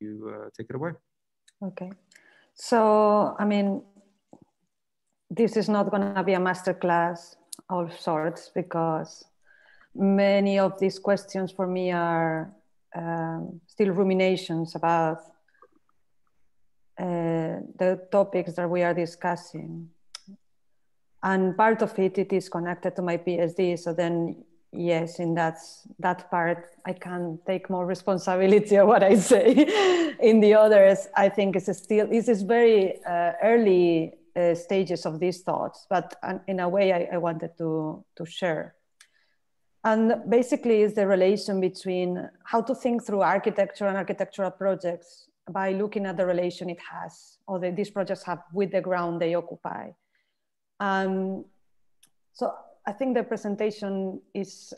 you take it away. Okay. So, I mean, this is not going to be a masterclass of sorts, because many of these questions for me are still ruminations about the topics that we are discussing. And part of it is connected to my PhD. So then, yes, in that part, I can take more responsibility of what I say. In the others, I think this is very early stages of these thoughts, but in a way I wanted to share. And basically is the relation between how to think through architecture and architectural projects by looking at the relation it has, or that these projects have, with the ground they occupy. So I think the presentation is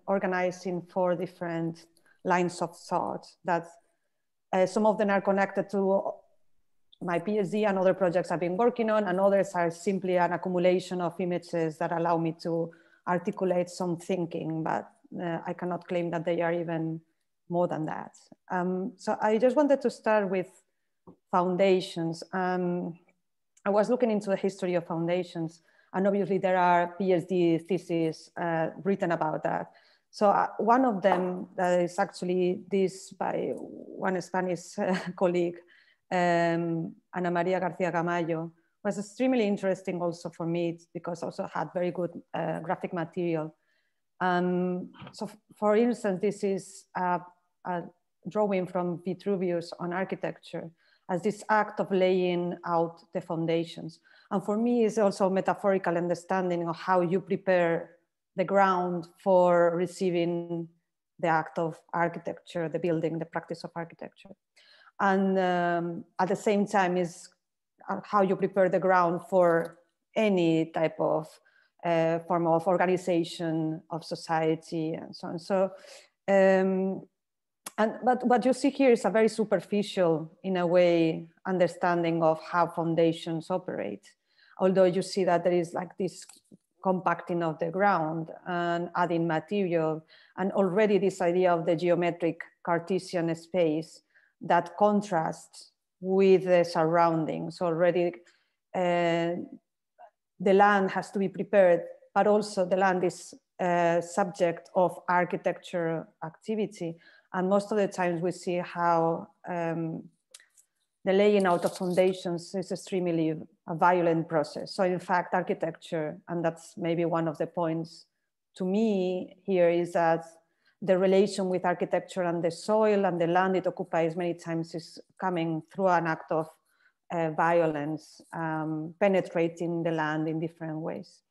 organized in 4 different lines of thought that some of them are connected to my PhD and other projects I've been working on, and others are simply an accumulation of images that allow me to articulate some thinking, but I cannot claim that they are even more than that. So I just wanted to start with foundations. I was looking into the history of foundations, and obviously there are PhD theses written about that. So one of them that is actually this by one Spanish colleague, Ana Maria García Gamayo, was extremely interesting also for me, because also had very good graphic material. So for instance, this is a drawing from Vitruvius on architecture as this act of laying out the foundations. And for me, it's also a metaphorical understanding of how you prepare the ground for receiving the act of architecture, the building, the practice of architecture. And at the same time is how you prepare the ground for any type of form of organization of society and so on. So, but what you see here is a very superficial, in a way, understanding of how foundations operate. Although you see that there is like this compacting of the ground and adding material, and already this idea of the geometric Cartesian space that contrasts with the surroundings. Already the land has to be prepared, but also the land is subject of architecture activity. And most of the times we see how the laying out of foundations is extremely a violent process. So in fact, architecture, and that's maybe one of the points to me here, is that the relation with architecture and the soil and the land it occupies many times is coming through an act of violence, penetrating the land in different ways.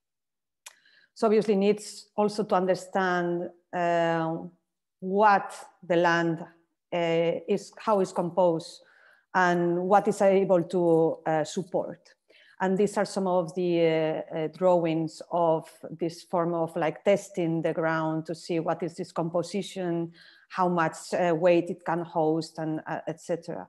So obviously needs also to understand what the land is, how it's composed, and what is able to support. And these are some of the drawings of this form of like testing the ground to see what is this composition, how much weight it can host, and etc.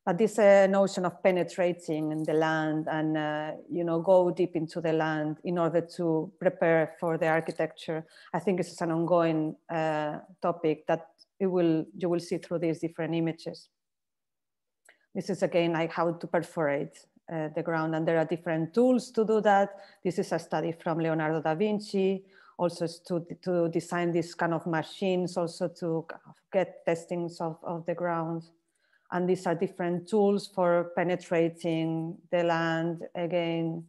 But this notion of penetrating in the land and you know, go deep into the land in order to prepare for the architecture, I think this is an ongoing topic that you will see through these different images. This is again like how to perforate the ground, and there are different tools to do that. This is a study from Leonardo da Vinci, also to design this kind of machines, also to get testings of the ground. And these are different tools for penetrating the land again.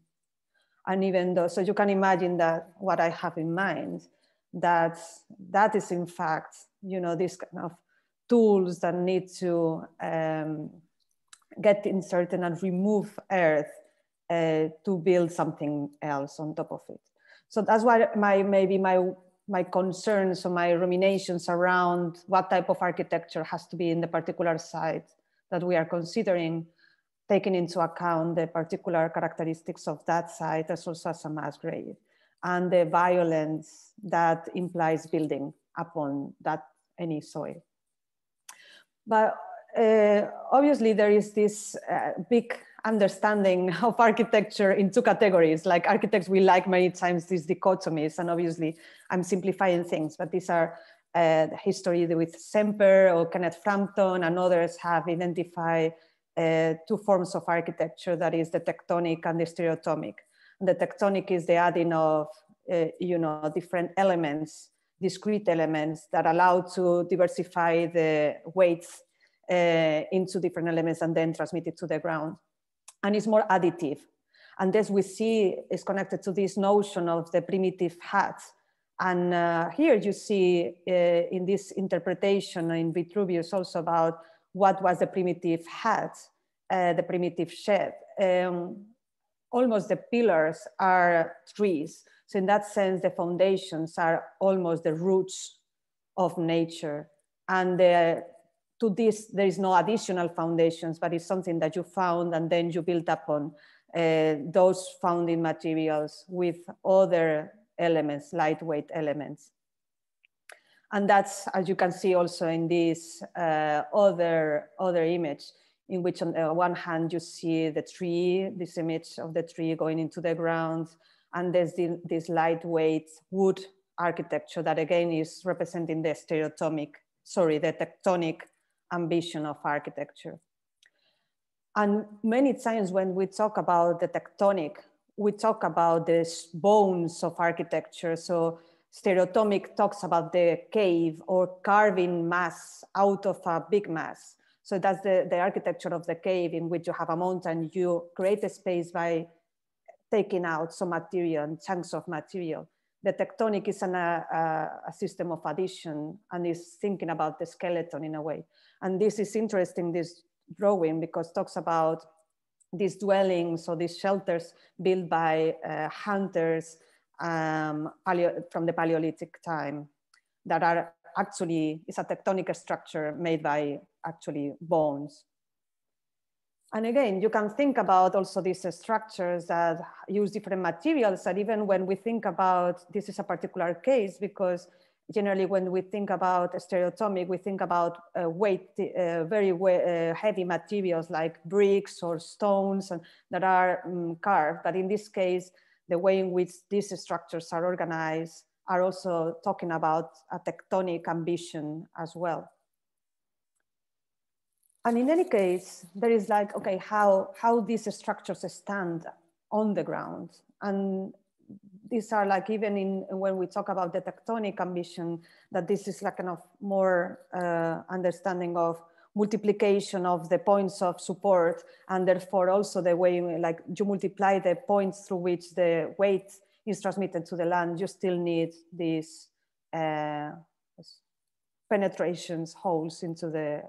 And even though, so you can imagine that what I have in mind, that is in fact, you know, this kind of tools that need to get inserted and remove earth to build something else on top of it. So that's why my concerns or my ruminations around what type of architecture has to be in the particular site that we are considering, taking into account the particular characteristics of that site as also as a mass grave, and the violence that implies building upon that any soil. But obviously there is this big understanding of architecture in 2 categories. Like architects, we like many times these dichotomies, and obviously I'm simplifying things, but these are history with Semper or Kenneth Frampton, and others have identified two forms of architecture, that is the tectonic and the stereotomic. And the tectonic is the adding of different elements, discrete elements that allow to diversify the weights into different elements and then transmit it to the ground. And it's more additive. And this we see is connected to this notion of the primitive hat. And here you see in this interpretation in Vitruvius also about what was the primitive hat, the primitive shed. Almost the pillars are trees. So in that sense, the foundations are almost the roots of nature. And to this, there is no additional foundations, but it's something that you found and then you build upon those founding materials with other elements, lightweight elements. And that's, as you can see also in this other image, in which on the one hand you see the tree, this image of the tree going into the ground, and there's this lightweight wood architecture that again is representing the the tectonic ambition of architecture. And many times when we talk about the tectonic, we talk about the bones of architecture. So stereotomic talks about the cave or carving mass out of a big mass. So that's the architecture of the cave, in which you have a mountain, you create a space by taking out some material and chunks of material. The tectonic is a system of addition and is thinking about the skeleton in a way. And this is interesting, this drawing, because it talks about these dwellings or these shelters built by hunters from the Paleolithic time that are actually, it's a tectonic structure made by actually bones. And again, you can think about also these structures that use different materials. And even when we think about, this is a particular case, because generally when we think about stereotomic, we think about very heavy materials like bricks or stones and that are carved. But in this case, the way in which these structures are organized are also talking about a tectonic ambition as well. And in any case, there is like, okay, how these structures stand on the ground. And these are like, even when we talk about the tectonic ambition, that this is like kind of more understanding of multiplication of the points of support, and therefore also the way like you multiply the points through which the weight is transmitted to the land, you still need these penetrations, holes into the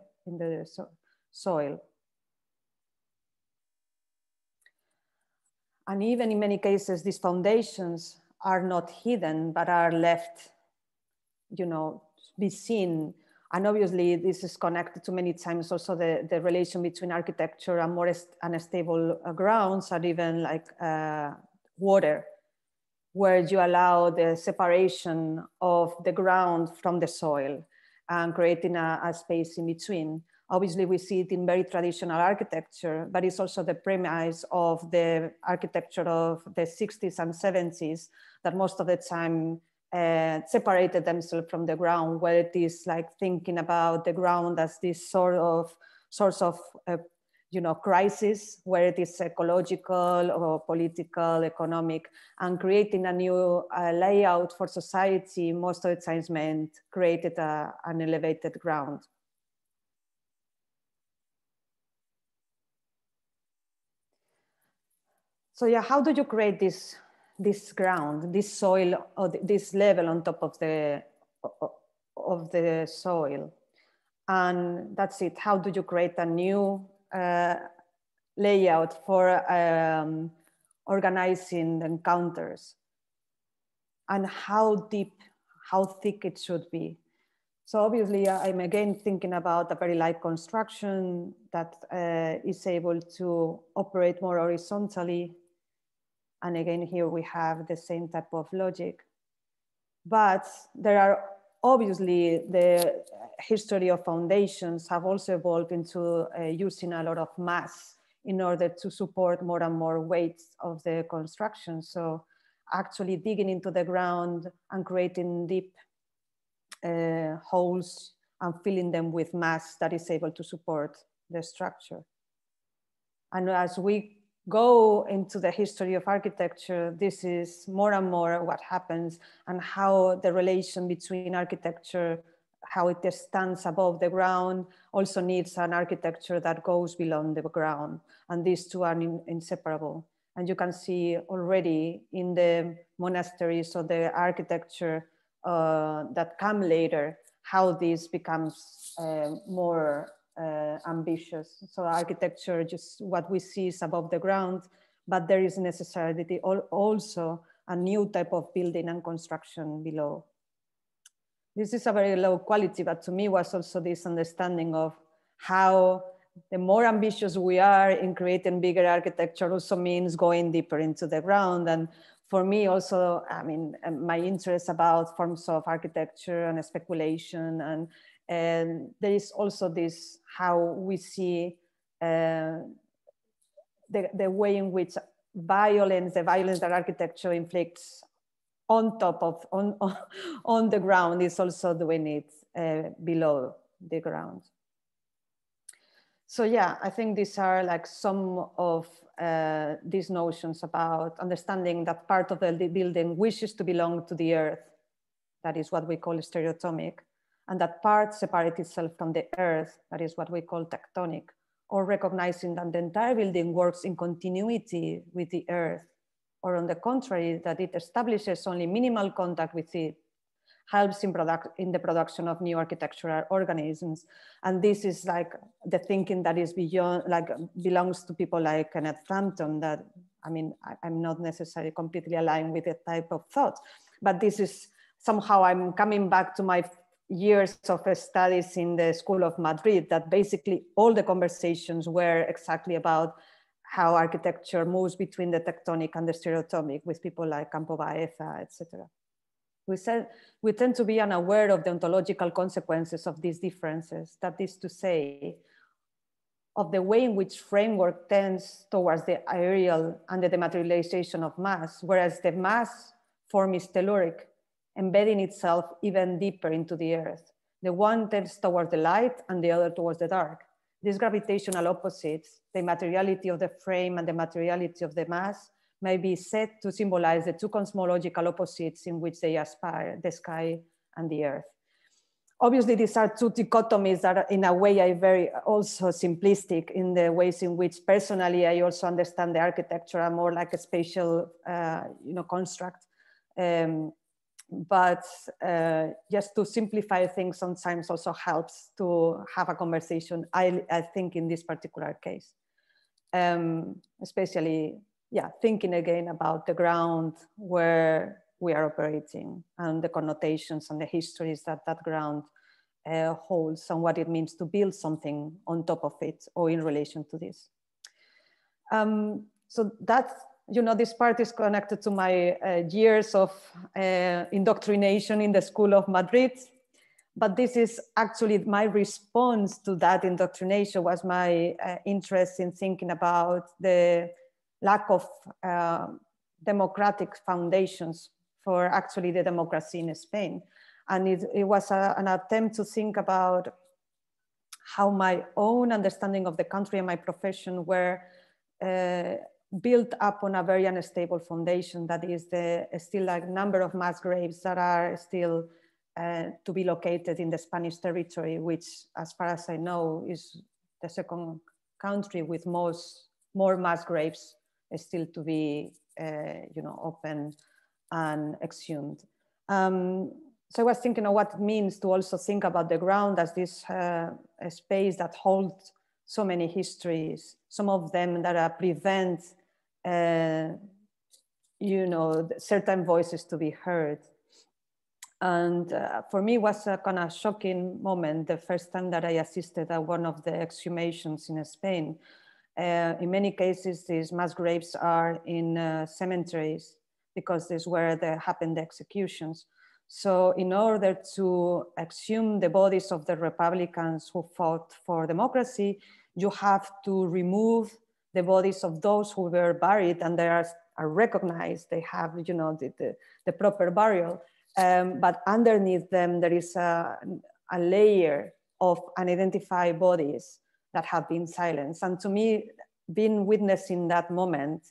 soil. And even in many cases, these foundations are not hidden, but are left, be seen. And obviously this is connected to many times also the relation between architecture and more unstable grounds, and even like water, where you allow the separation of the ground from the soil and creating a space in between. Obviously, we see it in very traditional architecture, but it's also the premise of the architecture of the 60s and 70s that most of the time separated themselves from the ground, where it is like thinking about the ground as this source of crisis, where it is ecological or political, economic, and creating a new layout for society most of the times meant created an elevated ground. So yeah, how do you create this ground, this soil, or this level on top of the soil? And that's it. How do you create a new layout for organizing encounters? And how deep, how thick it should be? So obviously, I'm again thinking about a very light construction that is able to operate more horizontally. And again, here we have the same type of logic. But there are obviously the history of foundations have also evolved into using a lot of mass in order to support more and more weights of the construction. So actually digging into the ground and creating deep holes and filling them with mass that is able to support the structure. And as we go into the history of architecture, this is more and more what happens, and how the relation between architecture, how it stands above the ground, also needs an architecture that goes below the ground. And these two are inseparable. And you can see already in the monasteries or the architecture that come later, how this becomes more ambitious. So architecture, just what we see is above the ground, but there is necessarily also a new type of building and construction below. This is a very low quality, but to me was also this understanding of how the more ambitious we are in creating bigger architecture also means going deeper into the ground. And for me also, I mean, my interest about forms of architecture and speculation, and there is also this, how we see the way in which the violence that architecture inflicts on top of, on the ground, is also doing it below the ground. So yeah, I think these are like some of these notions about understanding that part of the building wishes to belong to the earth. That is what we call stereotomic. And that part separates itself from the earth. That is what we call tectonic, or recognizing that the entire building works in continuity with the earth, or on the contrary, that it establishes only minimal contact with it, helps in the production of new architectural organisms. And this is like the thinking that is beyond, like belongs to people like Kenneth Frampton, that, I mean, I'm not necessarily completely aligned with that type of thought, but this is somehow, I'm coming back to my years of studies in the School of Madrid, that basically all the conversations were exactly about how architecture moves between the tectonic and the stereotomic, with people like Campo Baeza, etc. We tend to be unaware of the ontological consequences of these differences. That is to say, of the way in which framework tends towards the aerial and the dematerialization of mass, whereas the mass form is telluric, embedding itself even deeper into the earth. The one tends towards the light and the other towards the dark. These gravitational opposites, the materiality of the frame and the materiality of the mass, may be said to symbolize the two cosmological opposites in which they aspire, the sky and the earth. Obviously, these are two dichotomies that are, in a way, are very also simplistic in the ways in which personally I also understand the architecture more like a spatial construct. But just to simplify things sometimes also helps to have a conversation, I think, in this particular case. Especially, yeah, thinking again about the ground where we are operating and the connotations and the histories that that ground holds, and what it means to build something on top of it or in relation to this. So that's, this part is connected to my years of indoctrination in the School of Madrid. But this is actually my response to that indoctrination, was my interest in thinking about the lack of democratic foundations for actually the democracy in Spain. And it was an attempt to think about how my own understanding of the country and my profession were built up on a very unstable foundation. That is still like number of mass graves that are still to be located in the Spanish territory, which, as far as I know, is the second country with more mass graves still to be open and exhumed. So I was thinking of what it means to also think about the ground as this a space that holds so many histories, some of them that prevent certain voices to be heard. And for me, it was a kind of shocking moment the first time that I assisted at one of the exhumations in Spain. In many cases, these mass graves are in cemeteries because this is where happened the executions. So in order to exhume the bodies of the Republicans who fought for democracy, you have to remove the bodies of those who were buried and they are recognized, they have the proper burial. but underneath them, there is a layer of unidentified bodies that have been silenced. And to me, being witness in that moment,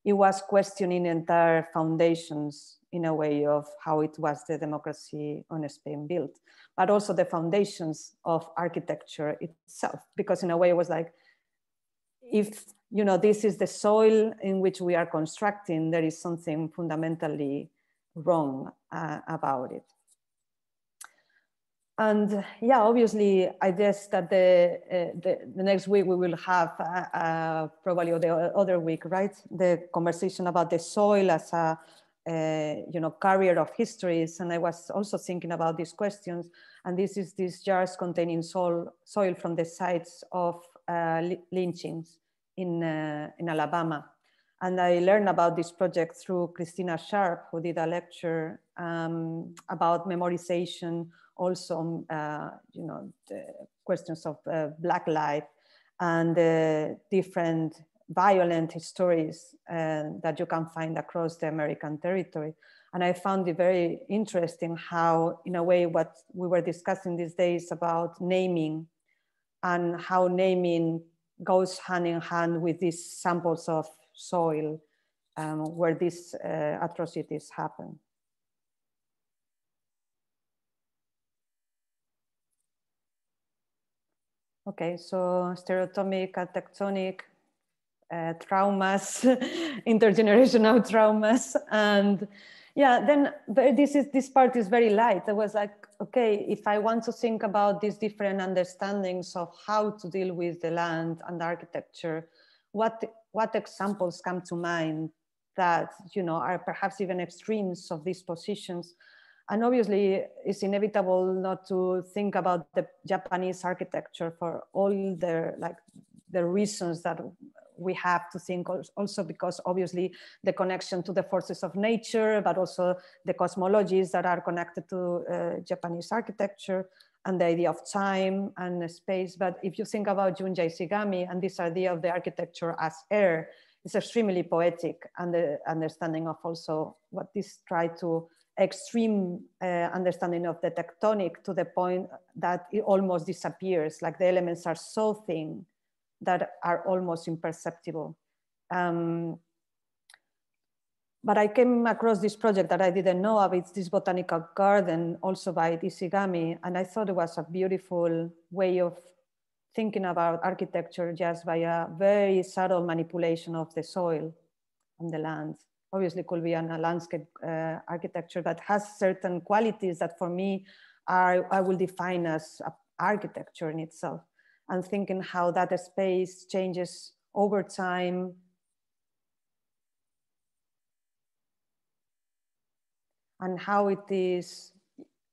it was questioning entire foundations in a way of how it was the democracy on Spain built, but also the foundations of architecture itself, because in a way it was like, if this is the soil in which we are constructing, there is something fundamentally wrong about it. And yeah, obviously, I guess that the next week we will have probably the other week, right? The conversation about the soil as a carrier of histories. And I was also thinking about these questions. And this is these jars containing soil from the sites of lynchings in Alabama. And I learned about this project through Christina Sharp, who did a lecture about memorization, also the questions of Black life and different violent stories that you can find across the American territory. And I found it very interesting how, in a way, what we were discussing these days about naming and how naming goes hand in hand with these samples of soil where these atrocities happen. Okay, so stereotomic and tectonic traumas, intergenerational traumas. And yeah, then this part is very light. I was like, okay, if I want to think about these different understandings of how to deal with the land and architecture, what examples come to mind that are perhaps even extremes of these positions? And obviously, it's inevitable not to think about the Japanese architecture for all the reasons that we have to think, also because obviously the connection to the forces of nature, but also the cosmologies that are connected to Japanese architecture and the idea of time and space. But if you think about Junja Ishigami and this idea of the architecture as air, it's extremely poetic, and the understanding of also what this try to extreme understanding of the tectonic to the point that it almost disappears, like the elements are so thin that are almost imperceptible. But I came across this project that I didn't know of. It's this botanical garden, also by Ishigami, and I thought it was a beautiful way of thinking about architecture just by a very subtle manipulation of the soil and the land. Obviously, could be a landscape architecture that has certain qualities that for me I will define as architecture in itself, and thinking how that space changes over time. And how it is,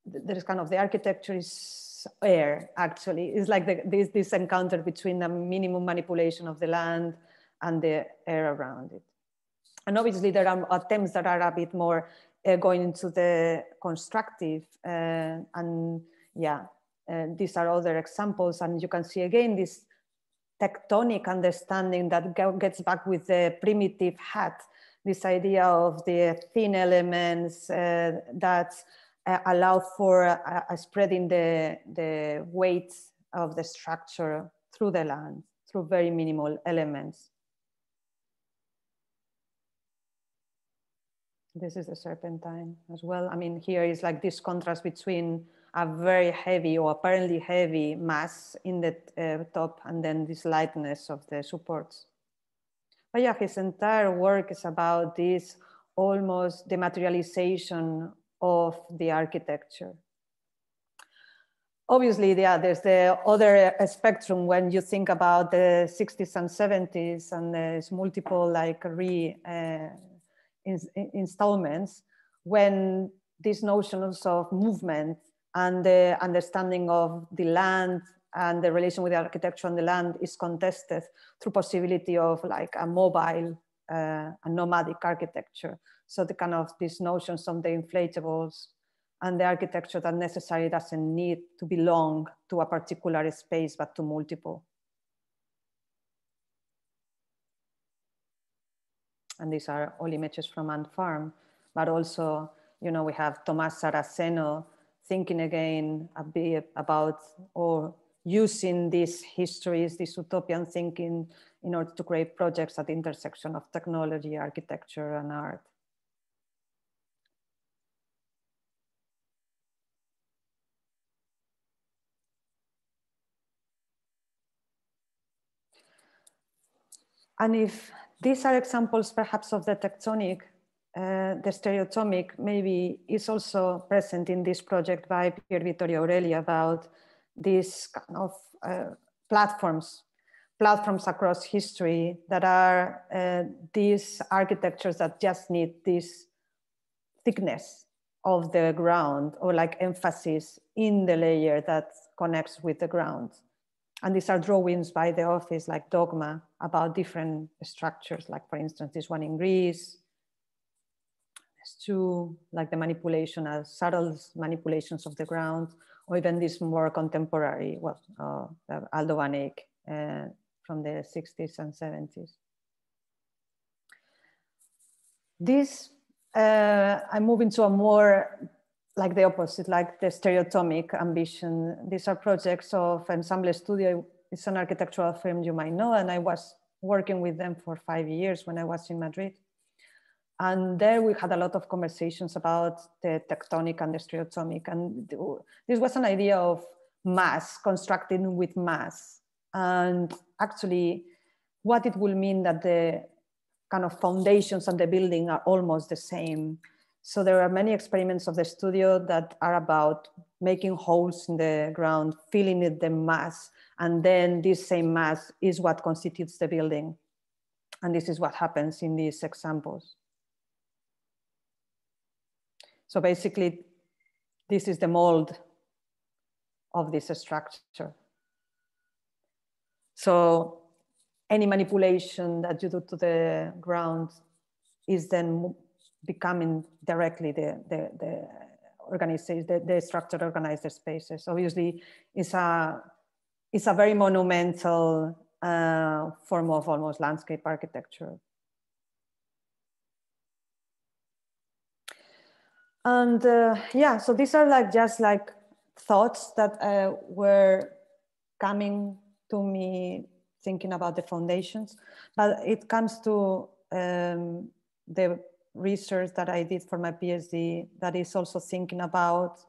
there's kind of the architecture is air, actually. It's like this encounter between the minimum manipulation of the land and the air around it. And obviously there are attempts that are a bit more going into the constructive and yeah, these are other examples. And you can see again this tectonic understanding that gets back with the primitive hat, this idea of the thin elements that allow for spreading the weight of the structure through the land, through very minimal elements. This is the serpentine as well. I mean, here is like this contrast between a very heavy or apparently heavy mass in the top and then this lightness of the supports. But yeah, his entire work is about this almost dematerialization of the architecture. Obviously, yeah, there's the other spectrum when you think about the 60s and 70s, and there's multiple like installments when these notions of movement and the understanding of the land and the relation with the architecture and the land is contested through possibility of like a mobile, a nomadic architecture. So the kind of these notions of the inflatables and the architecture that necessarily doesn't need to belong to a particular space, but to multiple. And these are all images from Ant Farm, but also you know, we have Tomás Saraceno thinking again a bit about, or using these histories, this utopian thinking in order to create projects at the intersection of technology, architecture, and art. And if these are examples perhaps of the tectonic, the stereotomic maybe is also present in this project by Pier Vittorio Aureli about these kind of platforms across history that are these architectures that just need this thickness of the ground, or like emphasis in the layer that connects with the ground. And these are drawings by the office like Dogma about different structures, like for instance, this one in Greece. There's two, like the manipulation, subtle manipulations of the ground, or even this more contemporary, well, Aldo van Eyck from the 60s and 70s. This, I'm moving to a more like the opposite, like the stereotomic ambition. These are projects of Ensemble Studio. It's an architectural firm you might know, and I was working with them for 5 years when I was in Madrid. And there we had a lot of conversations about the tectonic and the stereotomic. And this was an idea of mass, constructing with mass. And actually what it will mean that the kind of foundations of the building are almost the same. So there are many experiments of the studio that are about making holes in the ground, filling it the mass, and then this same mass is what constitutes the building. And this is what happens in these examples. So basically, this is the mold of this structure. So any manipulation that you do to the ground is then becoming directly the organization, the structure organized the spaces. Obviously, it's a very monumental form of almost landscape architecture. And yeah, so these are like just like thoughts that were coming to me thinking about the foundations, but it comes to the research that I did for my PhD that is also thinking about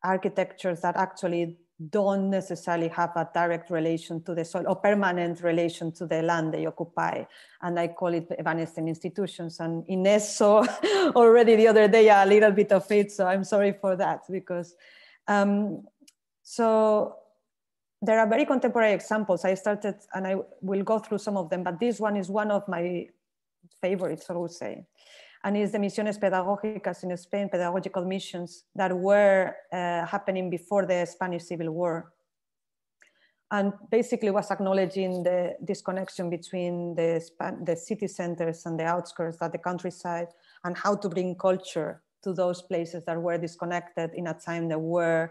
architectures that actually don't necessarily have a direct relation to the soil or permanent relation to the land they occupy. And I call it evanescent institutions. And Ines saw already the other day a little bit of it, so I'm sorry for that, because so there are very contemporary examples. I started, and I will go through some of them, but this one is one of my favorites, I would say. And it's the misiones pedagógicas in Spain, pedagogical missions that were happening before the Spanish Civil War. And basically was acknowledging the disconnection between the city centers and the outskirts, at the countryside, and how to bring culture to those places that were disconnected in a time there were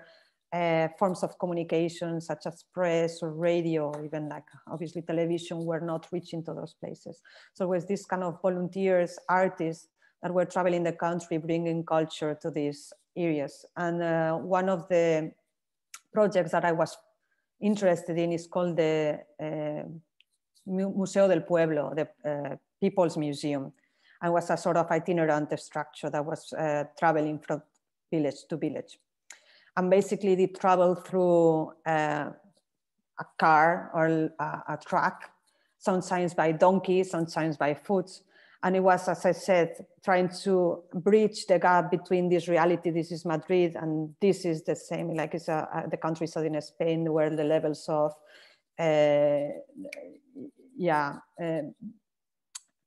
forms of communication such as press or radio, or even like obviously television were not reaching to those places. So it was this kind of volunteers, artists that were traveling the country, bringing culture to these areas. And one of the projects that I was interested in is called the Museo del Pueblo, the People's Museum. And was a sort of itinerant structure that was traveling from village to village. And basically they traveled through a car or a truck, sometimes by donkey, sometimes by foot. And it was, as I said, trying to bridge the gap between this reality, this is Madrid, and this is the same, like it's the countryside in Spain, where the levels of,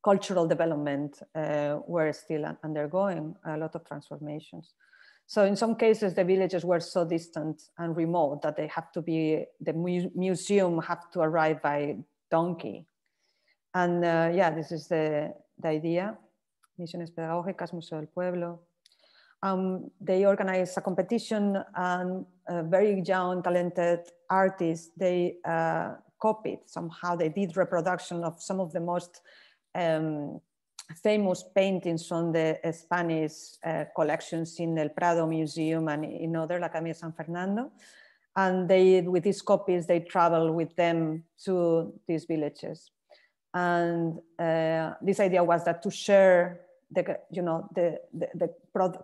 cultural development were still undergoing a lot of transformations. So in some cases, the villages were so distant and remote that they have to be, the museum have to arrive by donkey. And yeah, this is the idea. Misiones Pedagógicas, Museo del Pueblo. They organized a competition, and very young, talented artists, they copied somehow, they did reproduction of some of the most famous paintings from the Spanish collections in the Prado Museum and in other, like Academia San Fernando. And they, with these copies, they travel with them to these villages. And this idea was that to share the, you know, the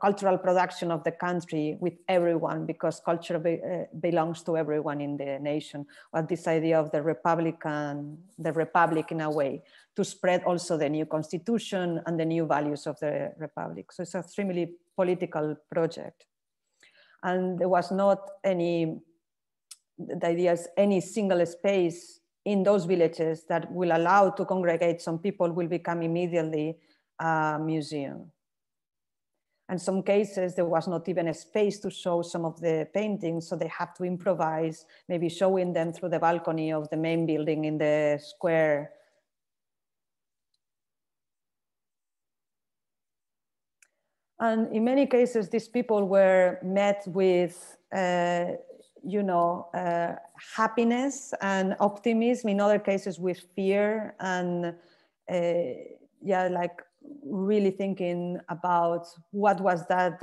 cultural production of the country with everyone, because culture belongs to everyone in the nation. But this idea of the republic in a way, to spread also the new constitution and the new values of the republic. So it's an extremely political project. And there was not any, the idea is any single space in those villages that will allow to congregate some people will become immediately a museum. In some cases, there was not even a space to show some of the paintings, so they have to improvise, maybe showing them through the balcony of the main building in the square. And in many cases, these people were met with you know, happiness and optimism, in other cases with fear and yeah, like really thinking about what was that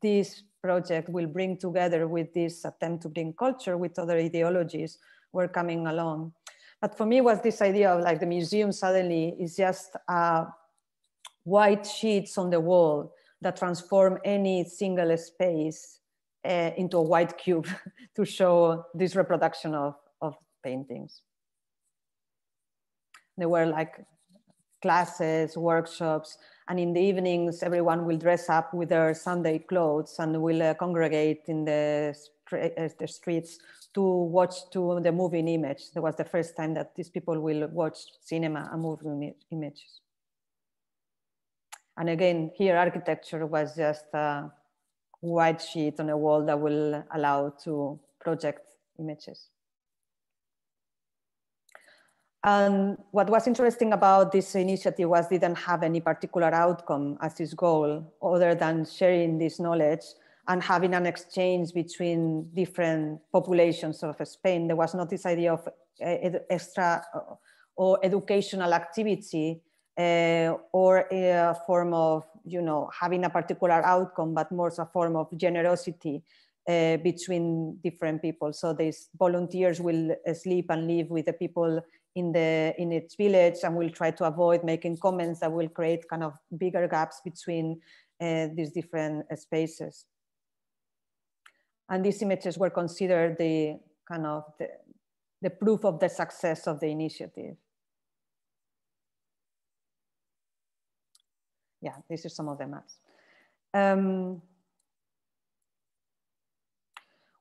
this project will bring together with this attempt to bring culture with other ideologies were coming along. But for me was this idea of like the museum suddenly is just white sheets on the wall that transform any single space into a white cube to show this reproduction of paintings. There were like classes, workshops, and in the evenings, everyone will dress up with their Sunday clothes and will congregate in the streets to watch the moving image. That was the first time that these people will watch cinema and moving images. And again, here architecture was just a white sheet on a wall that will allow to project images. And what was interesting about this initiative was it didn't have any particular outcome as its goal, other than sharing this knowledge and having an exchange between different populations of Spain. There was not this idea of extra or educational activity or a form of, you know, having a particular outcome, but more a form of generosity between different people. So these volunteers will sleep and live with the people in its village and will try to avoid making comments that will create kind of bigger gaps between these different spaces. And these images were considered the kind of the proof of the success of the initiative. Yeah, these are some of the maps.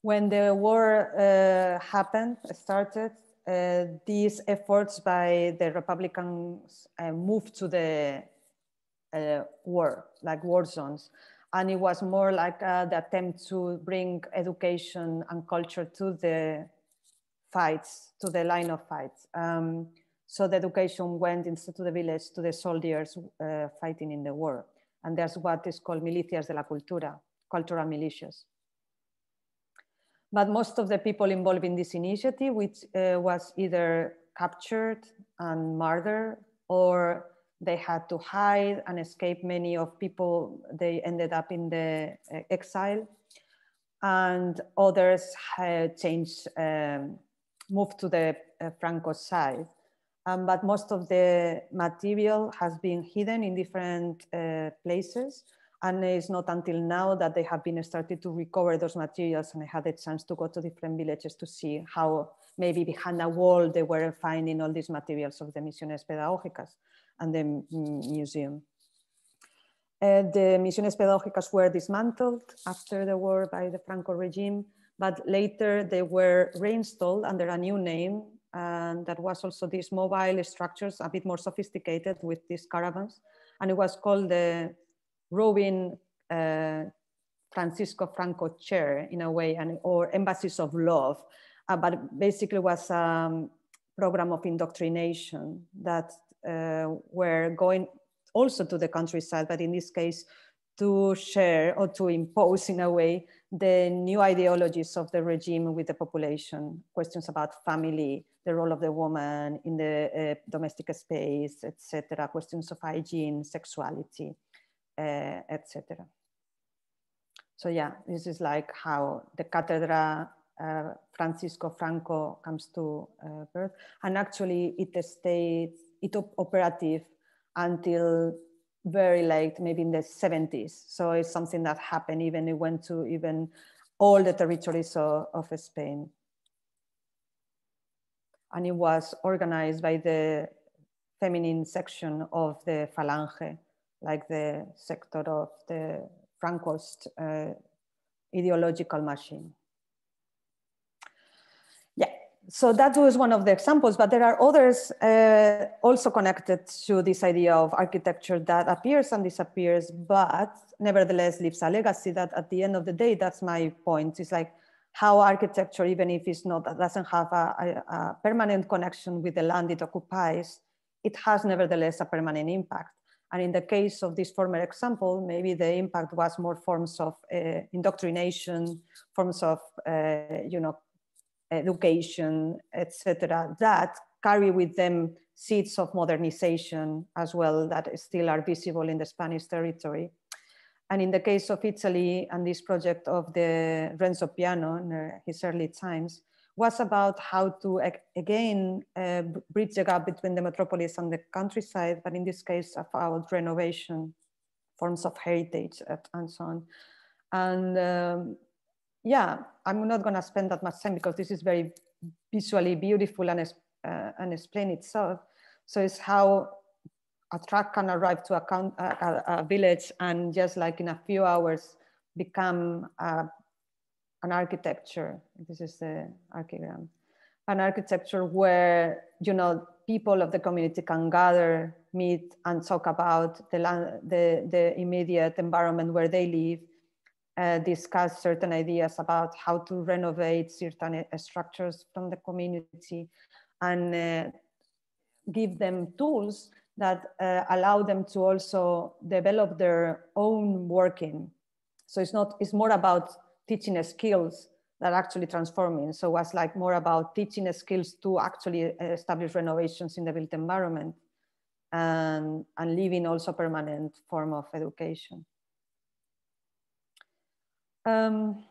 When the war started, these efforts by the Republicans moved to the war zones. And it was more like the attempt to bring education and culture to the fights, to the line of fights. So the education went into the village to the soldiers fighting in the war. And that's what is called milicias de la cultura, cultural militias. But most of the people involved in this initiative, which was either captured and murdered, or they had to hide and escape. Many of people, they ended up in the exile, and others had changed, moved to the Franco side. But most of the material has been hidden in different places. And it's not until now that they have been started to recover those materials. And I had the chance to go to different villages to see how maybe behind a wall they were finding all these materials of the Misiones Pedagógicas and the museum. The Misiones Pedagógicas were dismantled after the war by the Franco regime, but later they were reinstalled under a new name. And that was also these mobile structures, a bit more sophisticated with these caravans. And it was called the Robin Francisco Franco Chair in a way, or Embassies of Love, but basically was a program of indoctrination that were going also to the countryside, but in this case to share or to impose in a way the new ideologies of the regime with the population, questions about family, the role of the woman in the domestic space, etc., questions of hygiene, sexuality, etc. So yeah, this is like how the Cátedra Francisco Franco comes to birth. And actually it operative until very late, maybe in the 70s. So it's something that happened it went to even all the territories of Spain. And it was organized by the feminine section of the Falange, like the sector of the Francoist ideological machine. Yeah, so that was one of the examples, but there are others also connected to this idea of architecture that appears and disappears, but nevertheless leaves a legacy that at the end of the day, that's my point. It's like how architecture, even if it's not, doesn't have a permanent connection with the land it occupies, it has nevertheless a permanent impact. And in the case of this former example, maybe the impact was more forms of indoctrination, forms of, education, etc., that carry with them seeds of modernization as well that still are visible in the Spanish territory. And in the case of Italy and this project of the Renzo Piano in his early times was about how to, again, bridge the gap between the metropolis and the countryside, but in this case about renovation, forms of heritage and so on. And yeah, I'm not gonna spend that much time because this is very visually beautiful and explain itself. So it's how a truck can arrive to a village and just like in a few hours become an architecture. This is the archigram. An architecture where, people of the community can gather, meet and talk about the immediate environment where they live, discuss certain ideas about how to renovate certain structures from the community, and give them tools that allow them to also develop their own working. So it's more about teaching skills that actually transforming. So it's like more about teaching skills to actually establish renovations in the built environment and living also permanent form of education. And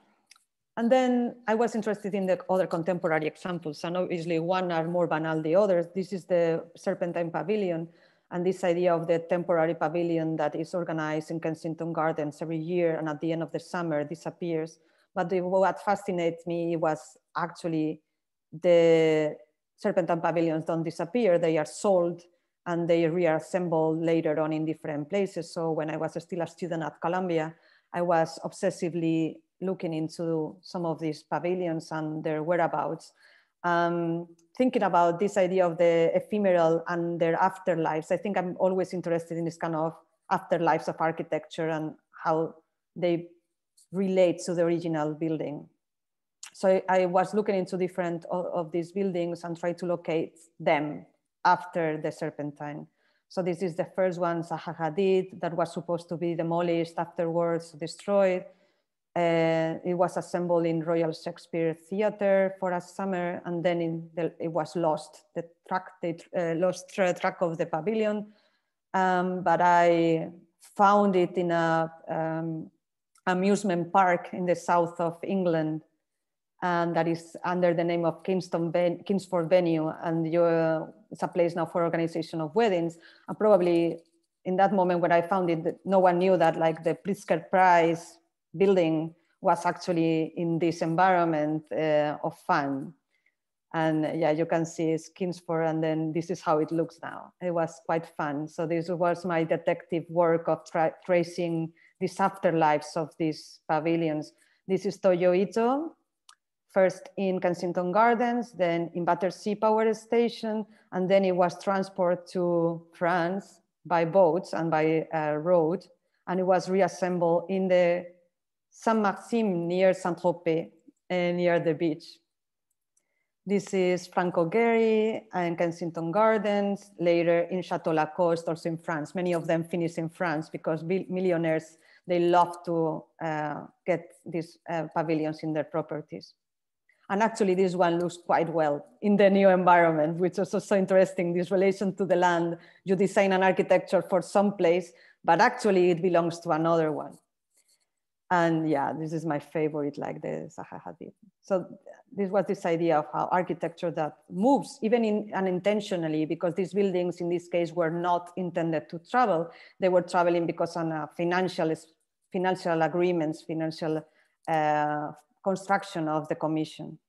then I was interested in the other contemporary examples, and obviously one are more banal than the others. This is the Serpentine Pavilion, and this idea of the temporary pavilion that is organized in Kensington Gardens every year, and at the end of the summer disappears. But what fascinates me was actually the Serpentine Pavilions don't disappear, they are sold and they reassemble later on in different places. So when I was still a student at Columbia, I was obsessively looking into some of these pavilions and their whereabouts, thinking about this idea of the ephemeral and their afterlives. I think I'm always interested in this kind of afterlives of architecture and how they relate to the original building. So I was looking into different of these buildings and try to locate them after the Serpentine. So this is the first one, Zaha Hadid, that was supposed to be demolished, afterwards destroyed. It was assembled in Royal Shakespeare Theatre for a summer, and then it was lost. They lost track of the pavilion, but I found it in a amusement park in the south of England, and that is under the name of Kingsford Venue, and it's a place now for organization of weddings. And probably in that moment when I found it, no one knew that like the Pritzker Prize building was actually in this environment of fun. And yeah, you can see it's Kingsford, and then this is how it looks now. It was quite fun. So this was my detective work of tracing these afterlives of these pavilions. This is Toyo Ito, first in Kensington Gardens, then in Battersea Power Station, and then it was transported to France by boats and by road, and it was reassembled in the Saint-Maxime near Saint-Tropez, near the beach. This is Franco Gehry and Kensington Gardens, later in Château Lacoste, also in France. Many of them finished in France because millionaires, they love to get these pavilions in their properties. And actually this one looks quite well in the new environment, which is also interesting, this relation to the land. You design an architecture for some place, but actually it belongs to another one. And yeah, this is my favorite, like the Zaha Hadid. So this was this idea of how architecture that moves, even unintentionally, because these buildings in this case were not intended to travel. They were traveling because on financial agreements, financial construction of the commission.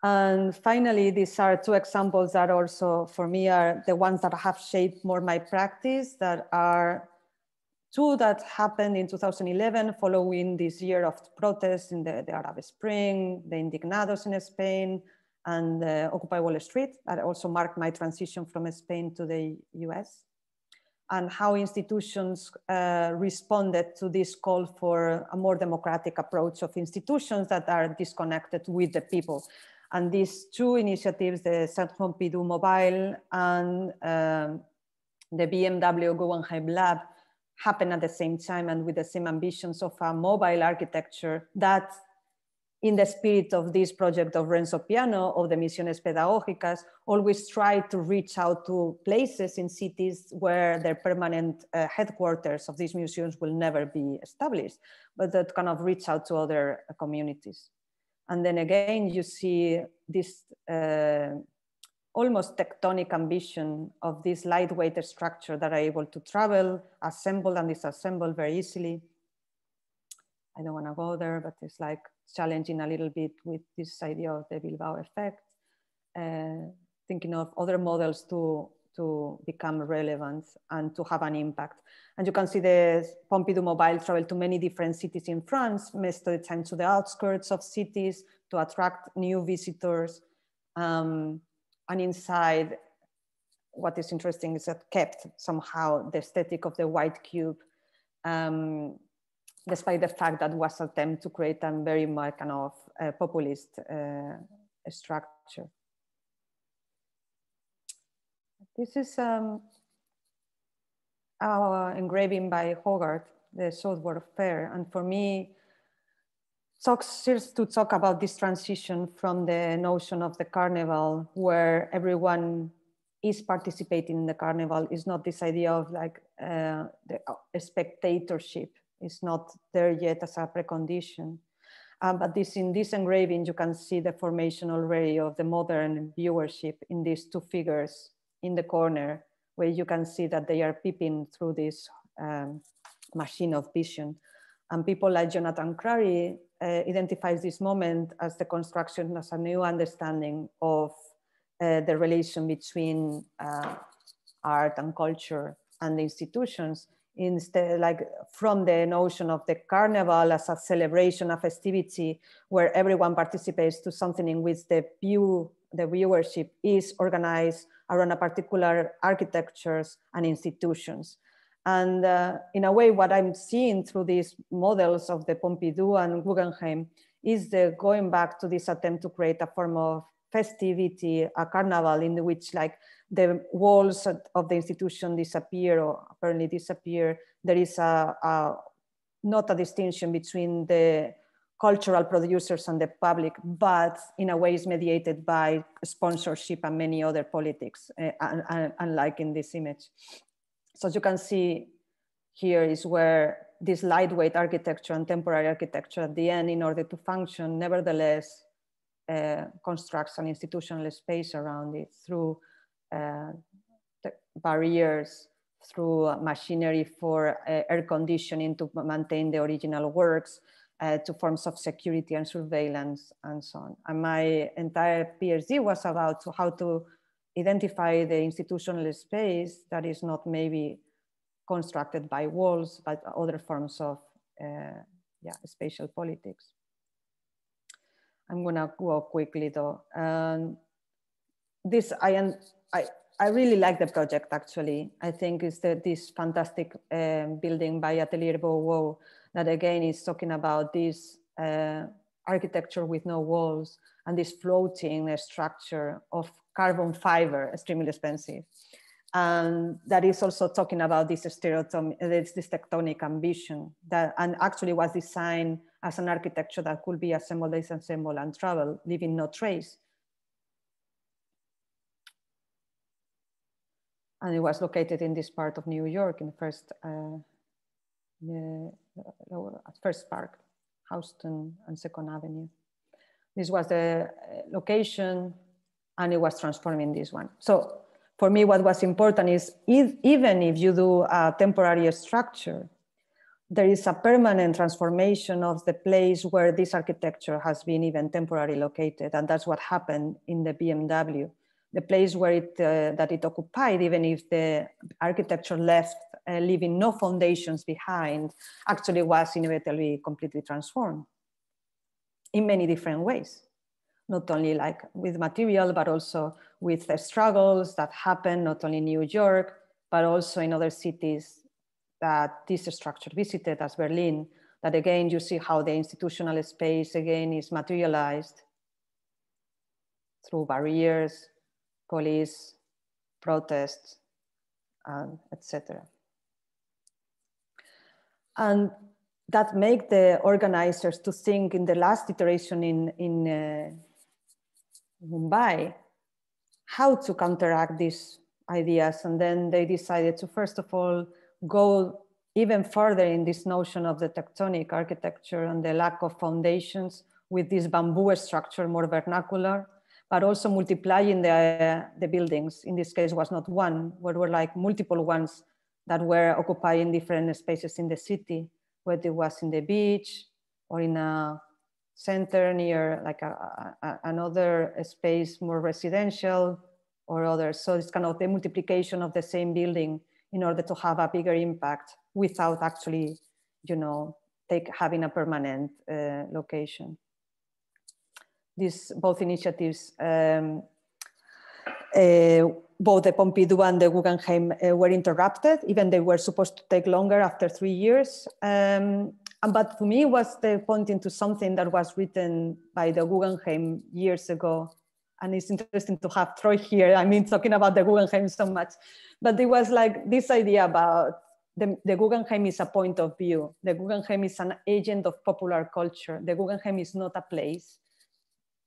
And finally, these are two examples that also for me are the ones that have shaped more my practice, that are two that happened in 2011 following this year of protests in the Arab Spring, the Indignados in Spain, and Occupy Wall Street. That also marked my transition from Spain to the US. And how institutions responded to this call for a more democratic approach of institutions that are disconnected with the people. And these two initiatives, the Centre Pompidou Mobile and the BMW Guggenheim Lab, happen at the same time and with the same ambitions of a mobile architecture that, in the spirit of this project of Renzo Piano, of the Misiones Pedagógicas, always try to reach out to places in cities where their permanent headquarters of these museums will never be established, but that kind of reach out to other communities. And then again, you see this almost tectonic ambition of this lightweight structure that are able to travel, assemble and disassemble very easily. I don't want to go there, but it's like challenging a little bit with this idea of the Bilbao effect, thinking of other models to become relevant and to have an impact. And you can see the Pompidou Mobile travel to many different cities in France, most of the time to the outskirts of cities to attract new visitors. And inside, what is interesting is that kept somehow the aesthetic of the white cube, despite the fact that was an attempt to create a very much kind of populist structure. This is our engraving by Hogarth, the Southwark Fair. And for me, serves to talk about this transition from the notion of the carnival, where everyone is participating in the carnival, is not this idea of like the spectatorship. It's not there yet as a precondition. But in this engraving, you can see the formation already of the modern viewership in these two figures in the corner, where you can see that they are peeping through this machine of vision. And people like Jonathan Crary identifies this moment as the construction as a new understanding of the relation between art and culture and the institutions, instead, like from the notion of the carnival as a celebration, a festivity where everyone participates, to something in which the viewership is organized around a particular architectures and institutions. And in a way, what I'm seeing through these models of the Pompidou and Guggenheim is the going back to this attempt to create a form of festivity, a carnival in which like the walls of the institution disappear or apparently disappear. There is not a distinction between the cultural producers and the public, but in a way is mediated by sponsorship and many other politics, unlike in this image. So as you can see here is where this lightweight architecture and temporary architecture at the end, in order to function, nevertheless, constructs an institutional space around it through barriers, through machinery for air conditioning to maintain the original works, to forms of security and surveillance and so on. And my entire PhD was about how to identify the institutional space that is not maybe constructed by walls, but other forms of spatial politics. I'm gonna go quickly though. I really like the project actually. I think it's this fantastic building by Atelier Beauvau that again is talking about this architecture with no walls and this floating structure of carbon fiber, extremely expensive. And that is also talking about this tectonic ambition that, and actually was designed as an architecture that could be assembled, disassembled, and travel, leaving no trace. And it was located in this part of New York, in the First Park, Houston and Second Avenue. This was the location, and it was transforming this one. So for me, what was important is even if you do a temporary structure, there is a permanent transformation of the place where this architecture has been even temporarily located. And that's what happened in the BMW. The place where that it occupied, even if the architecture left, leaving no foundations behind, actually was inevitably completely transformed in many different ways. Not only like with material, but also with the struggles that happened, not only in New York, but also in other cities that this structure visited, as Berlin, that again, you see how the institutional space again is materialized through barriers, police, protests, etc. And that make the organizers to think in the last iteration in Mumbai, how to counteract these ideas. And then they decided to, first of all, go even further in this notion of the tectonic architecture and the lack of foundations with this bamboo structure, more vernacular, but also multiplying the buildings. In this case was not one, but were like multiple ones that were occupying different spaces in the city, whether it was in the beach or in a center near like another space, more residential or others. So it's kind of the multiplication of the same building in order to have a bigger impact without actually, you know, having a permanent location. These both initiatives, both the Pompidou and the Guggenheim were interrupted, even they were supposed to take longer after 3 years. But to me, it was pointing to something that was written by the Guggenheim years ago. And it's interesting to have Troy here. I mean, talking about the Guggenheim so much, but it was like this idea about the Guggenheim is a point of view. The Guggenheim is an agent of popular culture. The Guggenheim is not a place.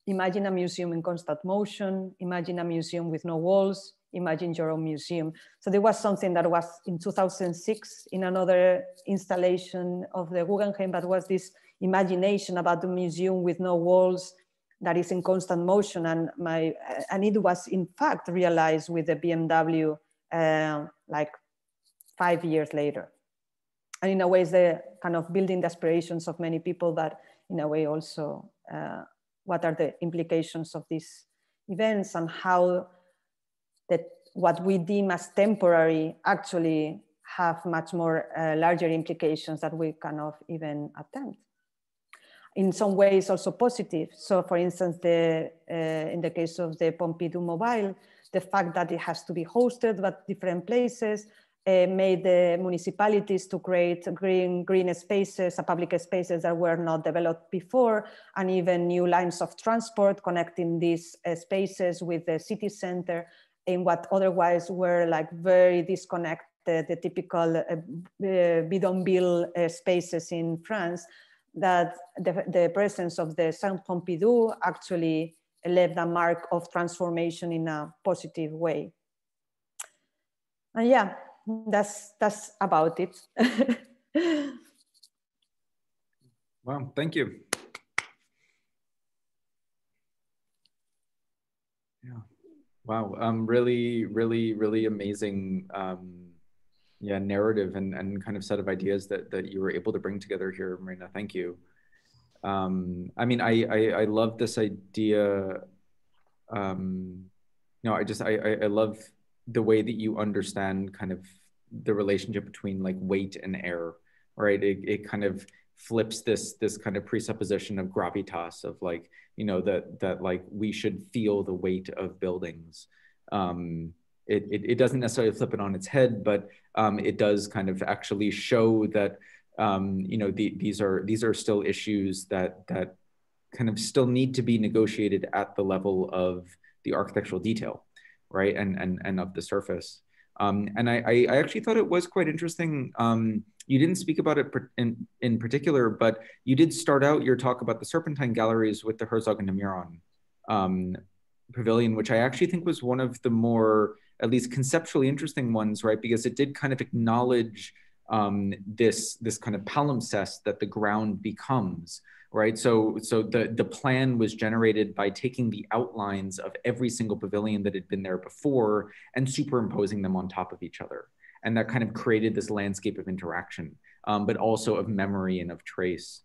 Imagine a museum in constant motion. Imagine a museum with no walls. Imagine your own museum. So there was something that was in 2006 in another installation of the Guggenheim, that was this imagination about the museum with no walls that is in constant motion. And it was in fact realized with the BMW like 5 years later. And in a way, it's the kind of building the aspirations of many people, but in a way also, what are the implications of these events and how that what we deem as temporary actually have much more larger implications that we cannot even attempt. In some ways also positive. So for instance, in the case of the Pompidou Mobile, the fact that it has to be hosted at different places made the municipalities to create green spaces, public spaces that were not developed before, and even new lines of transport connecting these spaces with the city center in what otherwise were like very disconnected, the typical bidonville spaces in France, that the presence of the Saint Pompidou actually left a mark of transformation in a positive way. And yeah, that's about it. Wow, thank you. Yeah. Wow, really, really, really amazing yeah, narrative and kind of set of ideas that you were able to bring together here, Marina. Thank you. I mean, I love this idea. No, I love the way that you understand kind of the relationship between like weight and air, right? It kind of flips this kind of presupposition of gravitas, of like, you know, that like we should feel the weight of buildings. It doesn't necessarily flip it on its head, but it does kind of actually show that you know, these are still issues that kind of still need to be negotiated at the level of the architectural detail, right, and of the surface. And I actually thought it was quite interesting. You didn't speak about it in particular, but you did start out your talk about the Serpentine Galleries with the Herzog and de Meuron pavilion, which I actually think was one of the more, at least conceptually interesting ones, right? Because it did kind of acknowledge this kind of palimpsest that the ground becomes, right? So the plan was generated by taking the outlines of every single pavilion that had been there before and superimposing them on top of each other. And that kind of created this landscape of interaction, but also of memory and of trace.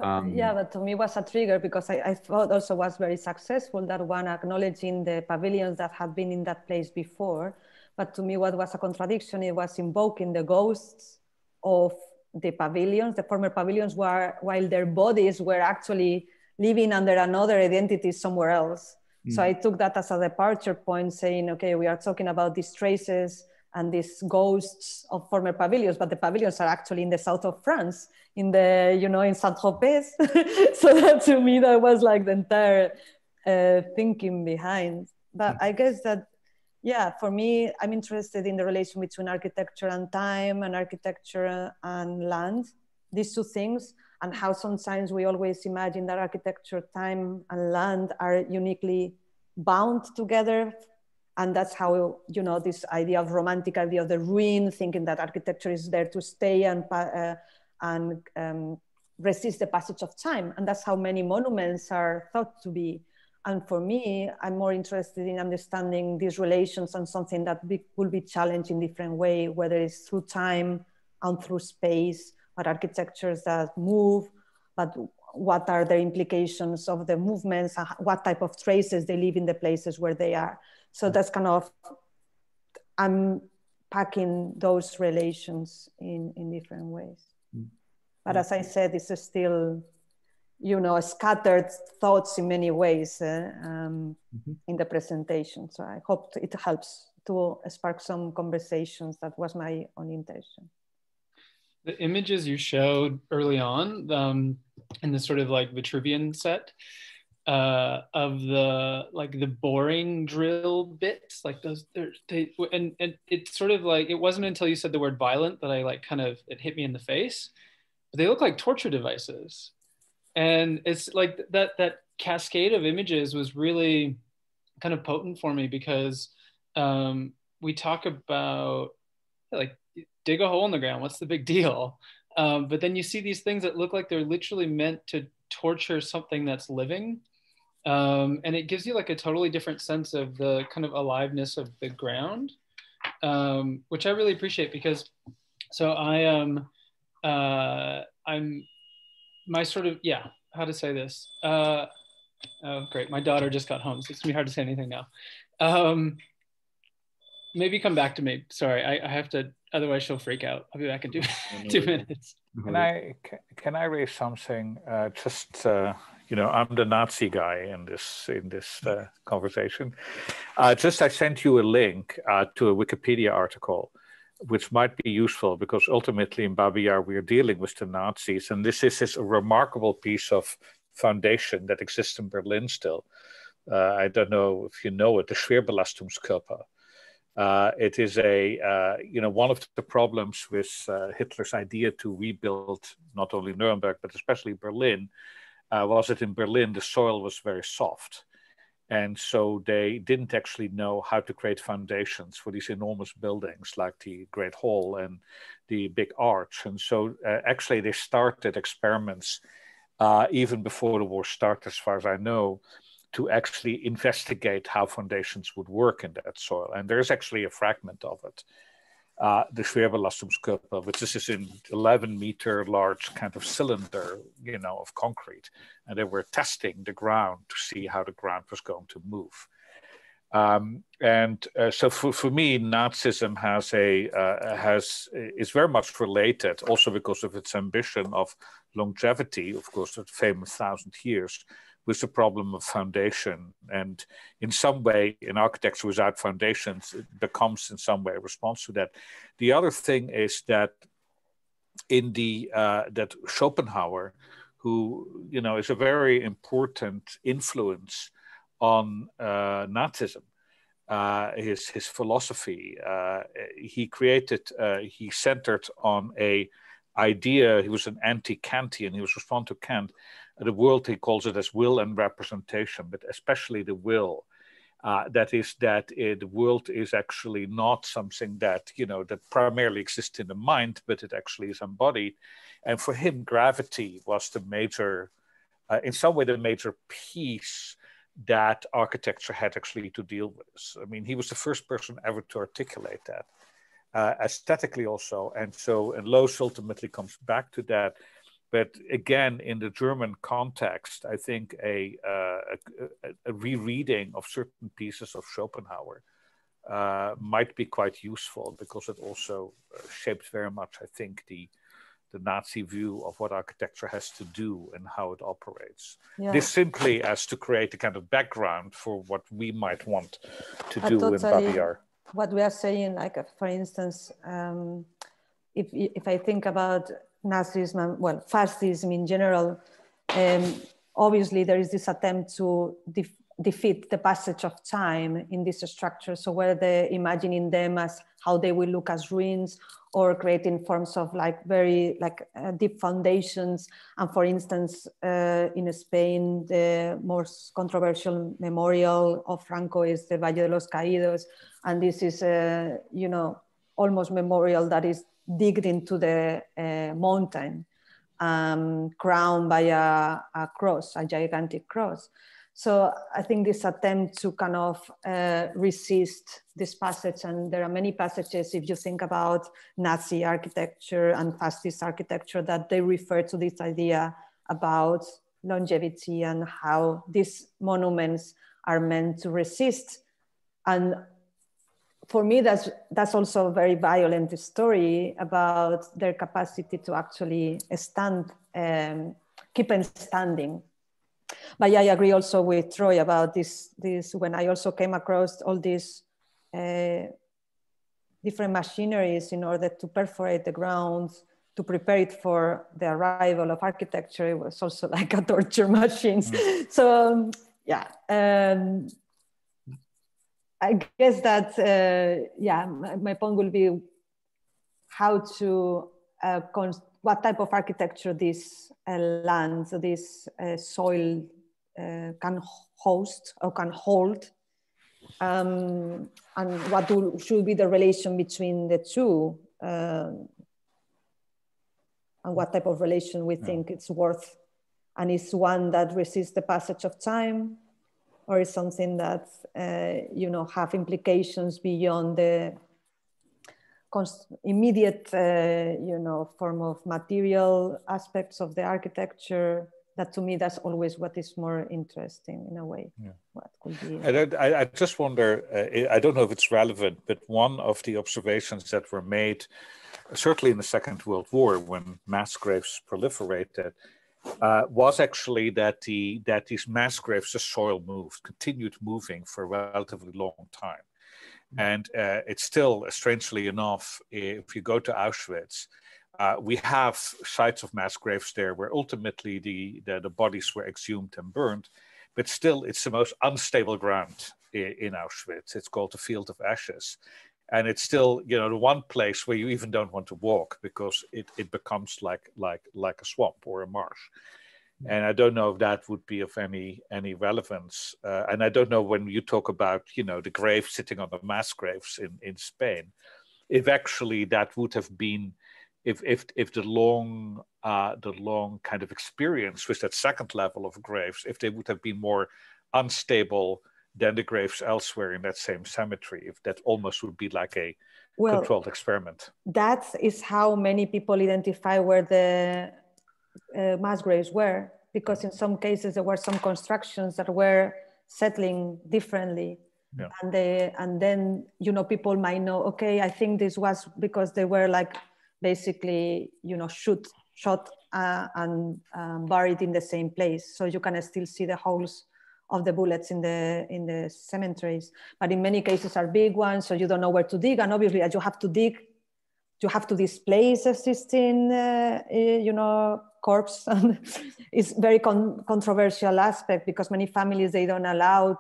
Yeah, but to me was a trigger because I thought also was very successful, that one acknowledging the pavilions that had been in that place before. But to me, what was a contradiction, it was invoking the ghosts of the pavilions, the former pavilions, while their bodies were actually living under another identity somewhere else. So I took that as a departure point, saying, okay, we are talking about these traces and these ghosts of former pavilions, but the pavilions are actually in the south of France, in Saint-Tropez. So that, to me, that was like the entire thinking behind. But I guess that, yeah, for me, I'm interested in the relation between architecture and time, and architecture and land, these two things, and how sometimes we always imagine that architecture, time, and land are uniquely bound together. And that's how, this idea of romantic idea of the ruin, thinking that architecture is there to stay and resist the passage of time. And that's how many monuments are thought to be. And for me, I'm more interested in understanding these relations and something that will be challenged in different way, whether it's through time and through space, but architectures that move, but what are the implications of the movements, what type of traces they leave in the places where they are. So that's kind of, I'm packing those relations in different ways. But as I said, it's still, scattered thoughts in many ways in the presentation. So I hope it helps to spark some conversations. That was my own intention. The images you showed early on in the sort of like Vitruvian set, of the boring drill bits, like those, and it's sort of like, it wasn't until you said the word violent that I it hit me in the face, but they look like torture devices. And it's like that cascade of images was really kind of potent for me, because we talk about like, dig a hole in the ground, what's the big deal? But then you see these things that look like they're literally meant to torture something that's living. And it gives you like a totally different sense of the kind of aliveness of the ground, which I really appreciate, because so I'm my sort of, how to say this? Oh, great, my daughter just got home, so it's gonna be hard to say anything now. Maybe come back to me, sorry, I have to, otherwise she'll freak out. I'll be back in 2 minutes. Can I raise something? I'm the Nazi guy in this conversation. I sent you a link to a Wikipedia article, which might be useful, because ultimately in Babin Yar we're dealing with the Nazis, and this is a remarkable piece of foundation that exists in Berlin still. I don't know if you know it, the Schwerbelastungskörper. It is one of the problems with Hitler's idea to rebuild not only Nuremberg, but especially Berlin, was that in Berlin, the soil was very soft. And so they didn't actually know how to create foundations for these enormous buildings like the Great Hall and the Big Arch. And so actually they started experiments even before the war started, as far as I know, to actually investigate how foundations would work in that soil. And there's actually a fragment of it, the Schwerbelastungskörper, which is an 11-meter large kind of cylinder, of concrete. And they were testing the ground to see how the ground was going to move. So for me, Nazism is very much related, also because of its ambition of longevity, of course, the famous 1,000 years, with the problem of foundation. And in some way, in architecture without foundations, it becomes in some way a response to that. The other thing is that that Schopenhauer, who is a very important influence on Nazism, his philosophy. He centered on a idea. He was an anti-Kantian. He was responding to Kant. The world, he calls it as will and representation, but especially the will. The world is actually not something that, that primarily exists in the mind, but it actually is embodied. And for him, gravity was the major, in some way, the major piece that architecture had actually to deal with. I mean, he was the first person ever to articulate that, aesthetically also. And Loos ultimately comes back to that. But again, in the German context, I think a rereading of certain pieces of Schopenhauer might be quite useful, because it also shapes very much, I think, the Nazi view of what architecture has to do and how it operates. Yeah. This simply as to create a kind of background for what we might want to do in Babin Yar. What we are saying, like, for instance, if I think about Nazism, well, fascism in general, obviously there is this attempt to defeat the passage of time in this structure. So where they're imagining them as how they will look as ruins, or creating forms of very deep foundations. And for instance, in Spain, the most controversial memorial of Franco is the Valle de los Caídos. And this is, almost memorial that is digged into the mountain, crowned by a cross, a gigantic cross. So I think this attempt to kind of resist this passage, and there are many passages, if you think about Nazi architecture and fascist architecture, that they refer to this idea about longevity and how these monuments are meant to resist. And for me, that's also a very violent story about their capacity to actually stand, keep on standing. But yeah, I agree also with Troy about this when I also came across all these different machineries in order to perforate the ground, to prepare it for the arrival of architecture. It was also like a torture machine. Mm. So I guess that, my point will be how to, what type of architecture this land, so this soil can host or can hold, and what should be the relation between the two, and what type of relation we think it's worth, and is one that resists the passage of time, or is something that have implications beyond the immediate form of material aspects of the architecture. That to me, that's always what is more interesting in a way. Yeah. What could be? I just wonder, I don't know if it's relevant, but one of the observations that were made, certainly in the Second World War, when mass graves proliferated, was actually that these mass graves, the soil continued moving for a relatively long time. And it's still, strangely enough, if you go to Auschwitz, we have sites of mass graves there where ultimately the bodies were exhumed and burned, but still it's the most unstable ground in Auschwitz. It's called the Field of Ashes. And it's still, the one place where you even don't want to walk, because it becomes like a swamp or a marsh. And I don't know if that would be of any relevance. And I don't know, when you talk about, the grave sitting on the mass graves in Spain, if actually that would have been, if the long kind of experience with that second level of graves, if they would have been more unstable than the graves elsewhere in that same cemetery, if that almost would be like a controlled experiment. That is how many people identify where the mass graves were, because in some cases there were some constructions that were settling differently. Yeah. And then people might know, okay, I think this was because they were basically shot and buried in the same place, so you can still see the holes of the bullets in the cemeteries. But in many cases are big ones, so you don't know where to dig, and obviously as you have to dig, you have to displace existing corpse. It's very controversial aspect, because many families, they don't allow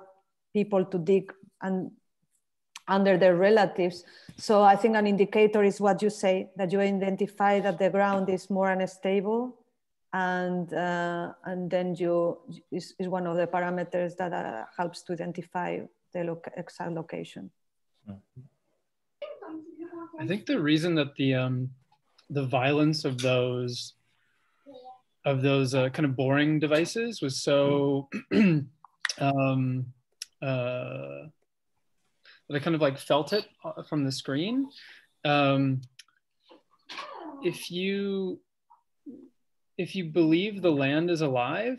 people to dig and under their relatives. So I think an indicator is what you say, that you identify that the ground is more unstable, and then is one of the parameters that helps to identify the exact location. I think the reason that the violence of those kind of boring devices was so I kind of like felt it from the screen. If you believe the land is alive,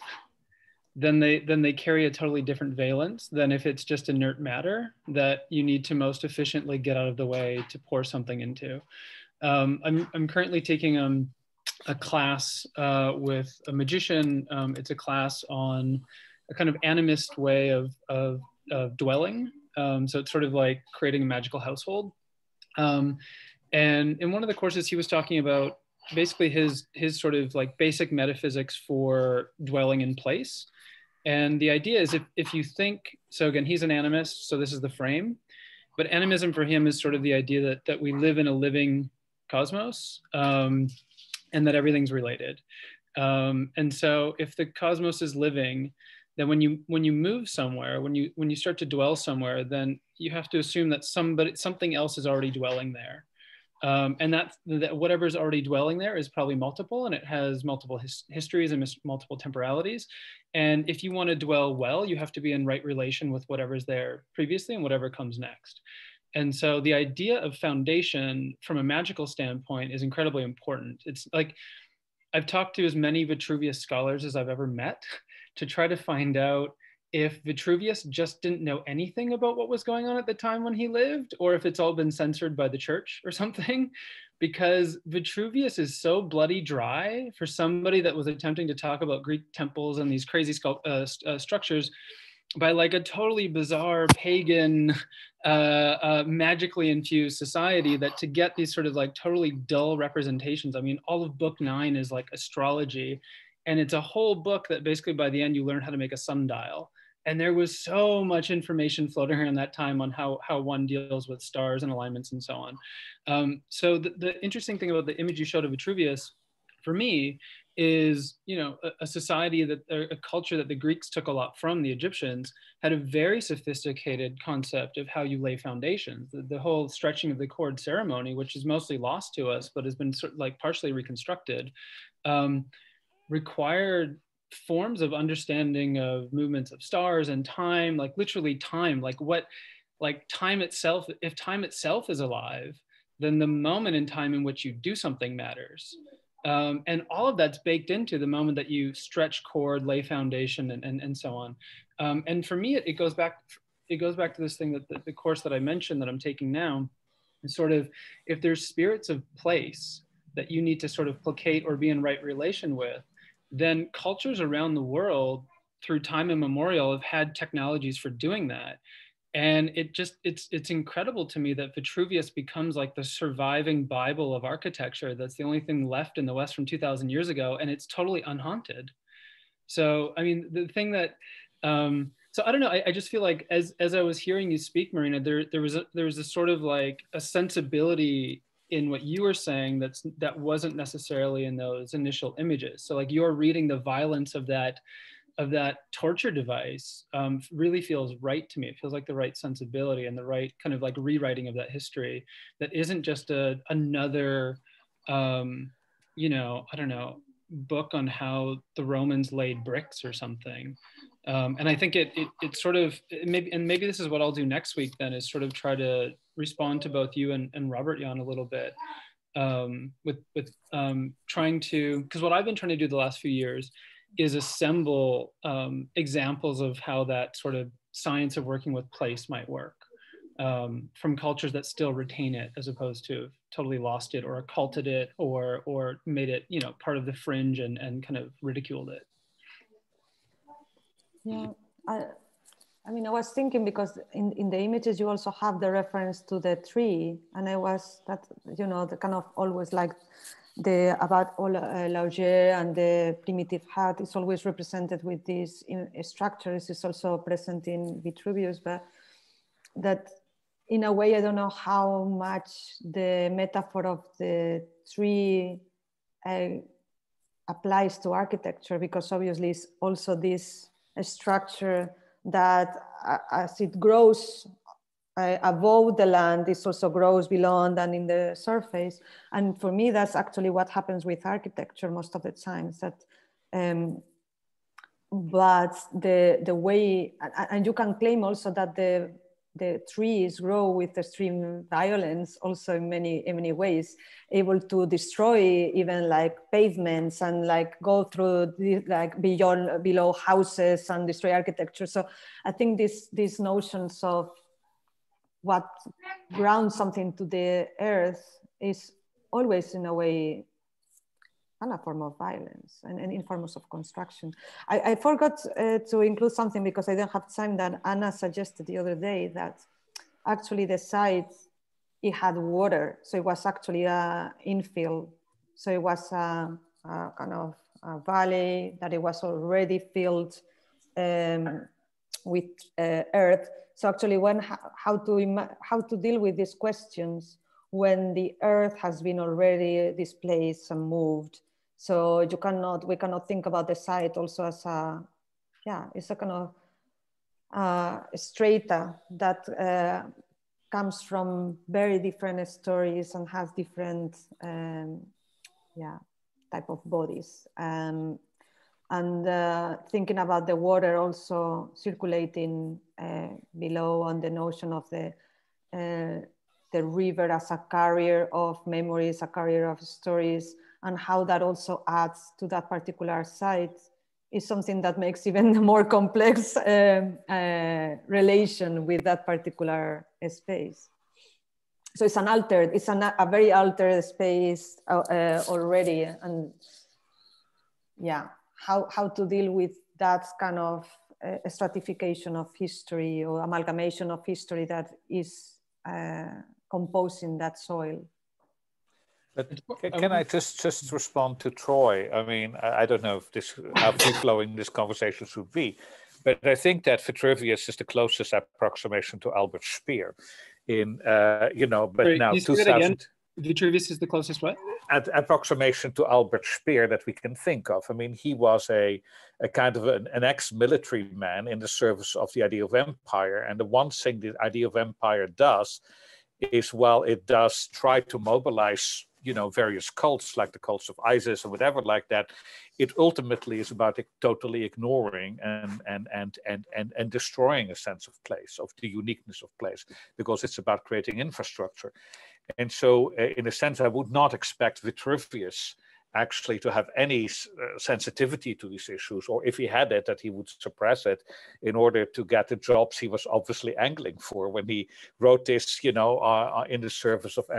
then they carry a totally different valence than if it's just inert matter that you need to most efficiently get out of the way to pour something into. I'm currently taking a class with a magician. It's a class on a kind of animist way of dwelling. So it's sort of like creating a magical household. And in one of the courses, he was talking about basically his sort of like basic metaphysics for dwelling in place. And the idea is if you think, so again, he's an animist, so this is the frame, but animism for him is sort of the idea that we live in a living cosmos, and that everything's related. And so if the cosmos is living, then when you move somewhere, when you start to dwell somewhere, then you have to assume that something else is already dwelling there. And that whatever's already dwelling there is probably multiple, and it has multiple histories and multiple temporalities. And if you want to dwell well, you have to be in right relation with whatever's there previously and whatever comes next. And so the idea of foundation from a magical standpoint is incredibly important. It's like, I've talked to as many Vitruvius scholars as I've ever met to try to find out if Vitruvius just didn't know anything about what was going on at the time when he lived, or if it's all been censored by the church or something, because Vitruvius is so bloody dry for somebody that was attempting to talk about Greek temples and these crazy structures by like a totally bizarre pagan, magically infused society, that to get these sort of like totally dull representations. I mean, all of book 9 is like astrology, and it's a whole book that basically by the end you learn how to make a sundial. And there was so much information floating around that time on how one deals with stars and alignments and so on. So the interesting thing about the image you showed of Vitruvius, for me, is, you know, a society that, a culture that the Greeks took a lot from the Egyptians, had a very sophisticated concept of how you lay foundations. The whole stretching of the cord ceremony, which is mostly lost to us, but has been sort of like partially reconstructed, required forms of understanding of movements of stars and time, like literally time, like time itself. If time itself is alive, then the moment in time in which you do something matters. And all of that's baked into the moment that you stretch cord, lay foundation, and so on. And for me, it goes back to this thing that the course that I mentioned that I'm taking now is sort of, if there's spirits of place that you need to sort of placate or be in right relation with, then cultures around the world through time immemorial have had technologies for doing that. And it's incredible to me that Vitruvius becomes like the surviving Bible of architecture. That's the only thing left in the West from 2,000 years ago, and it's totally unhaunted. So, I mean, the thing that, so I don't know, I just feel like as I was hearing you speak, Marina, there was a sort of like a sensibility in what you were saying that wasn't necessarily in those initial images. So like you're reading the violence of that torture device really feels right to me. It feels like the right sensibility and the right kind of like rewriting of that history that isn't just another, you know, I don't know, book on how the Romans laid bricks or something. And I think it sort of, maybe this is what I'll do next week then, is sort of try to respond to both you and Robert Jan a little bit with trying to, because what I've been trying to do the last few years is assemble examples of how that sort of science of working with place might work from cultures that still retain it, as opposed to totally lost it or occulted it or made it, you know, part of the fringe and kind of ridiculed it. Yeah, I mean, I was thinking, because in the images you also have the reference to the tree, and I was that, you know, the kind of always like the about Laugier and the primitive hut is always represented with these structures. Is also present in Vitruvius, but that in a way, I don't know how much the metaphor of the tree applies to architecture, because obviously it's also this structure that as it grows above the land, it also grows below and in the surface. And for me, that's actually what happens with architecture most of the time. Is that, but the way, and you can claim also that the trees grow with extreme violence also in many ways, able to destroy even like pavements and like go through like below houses and destroy architecture. So I think these notions of what grounds something to the earth is always in a way a form of violence and in forms of construction. I forgot to include something because I didn't have time, that Anna suggested the other day, that actually the site, it had water. So it was actually a infill. So it was a kind of a valley that it was already filled with earth. So actually how to deal with these questions when the earth has been already displaced and moved. So we cannot think about the site also as it's a kind of strata that comes from very different stories and has different type of bodies. And thinking about the water also circulating below, on the notion of the river as a carrier of memories, a carrier of stories, and how that also adds to that particular site is something that makes even more complex relation with that particular space. So it's a very altered space already, and how to deal with that kind of stratification of history or amalgamation of history that is composing that soil. But can I just respond to Troy? I mean, I don't know if how free-flowing this conversation should be, but I think that Vitruvius is the closest approximation to Albert Speer in, but Sorry, now 2000. Vitruvius is the closest what? Approximation to Albert Speer that we can think of. I mean, he was a kind of an ex-military man in the service of the idea of empire. And the one thing the idea of empire does is, well, it does try to mobilize, various cults like the cults of Isis or whatever like that. It ultimately is about totally ignoring and destroying a sense of place, of the uniqueness of place, because it's about creating infrastructure. And so in a sense, I would not expect Vitruvius actually to have any sensitivity to these issues, or if he had it, that he would suppress it in order to get the jobs he was obviously angling for when he wrote this, in the service of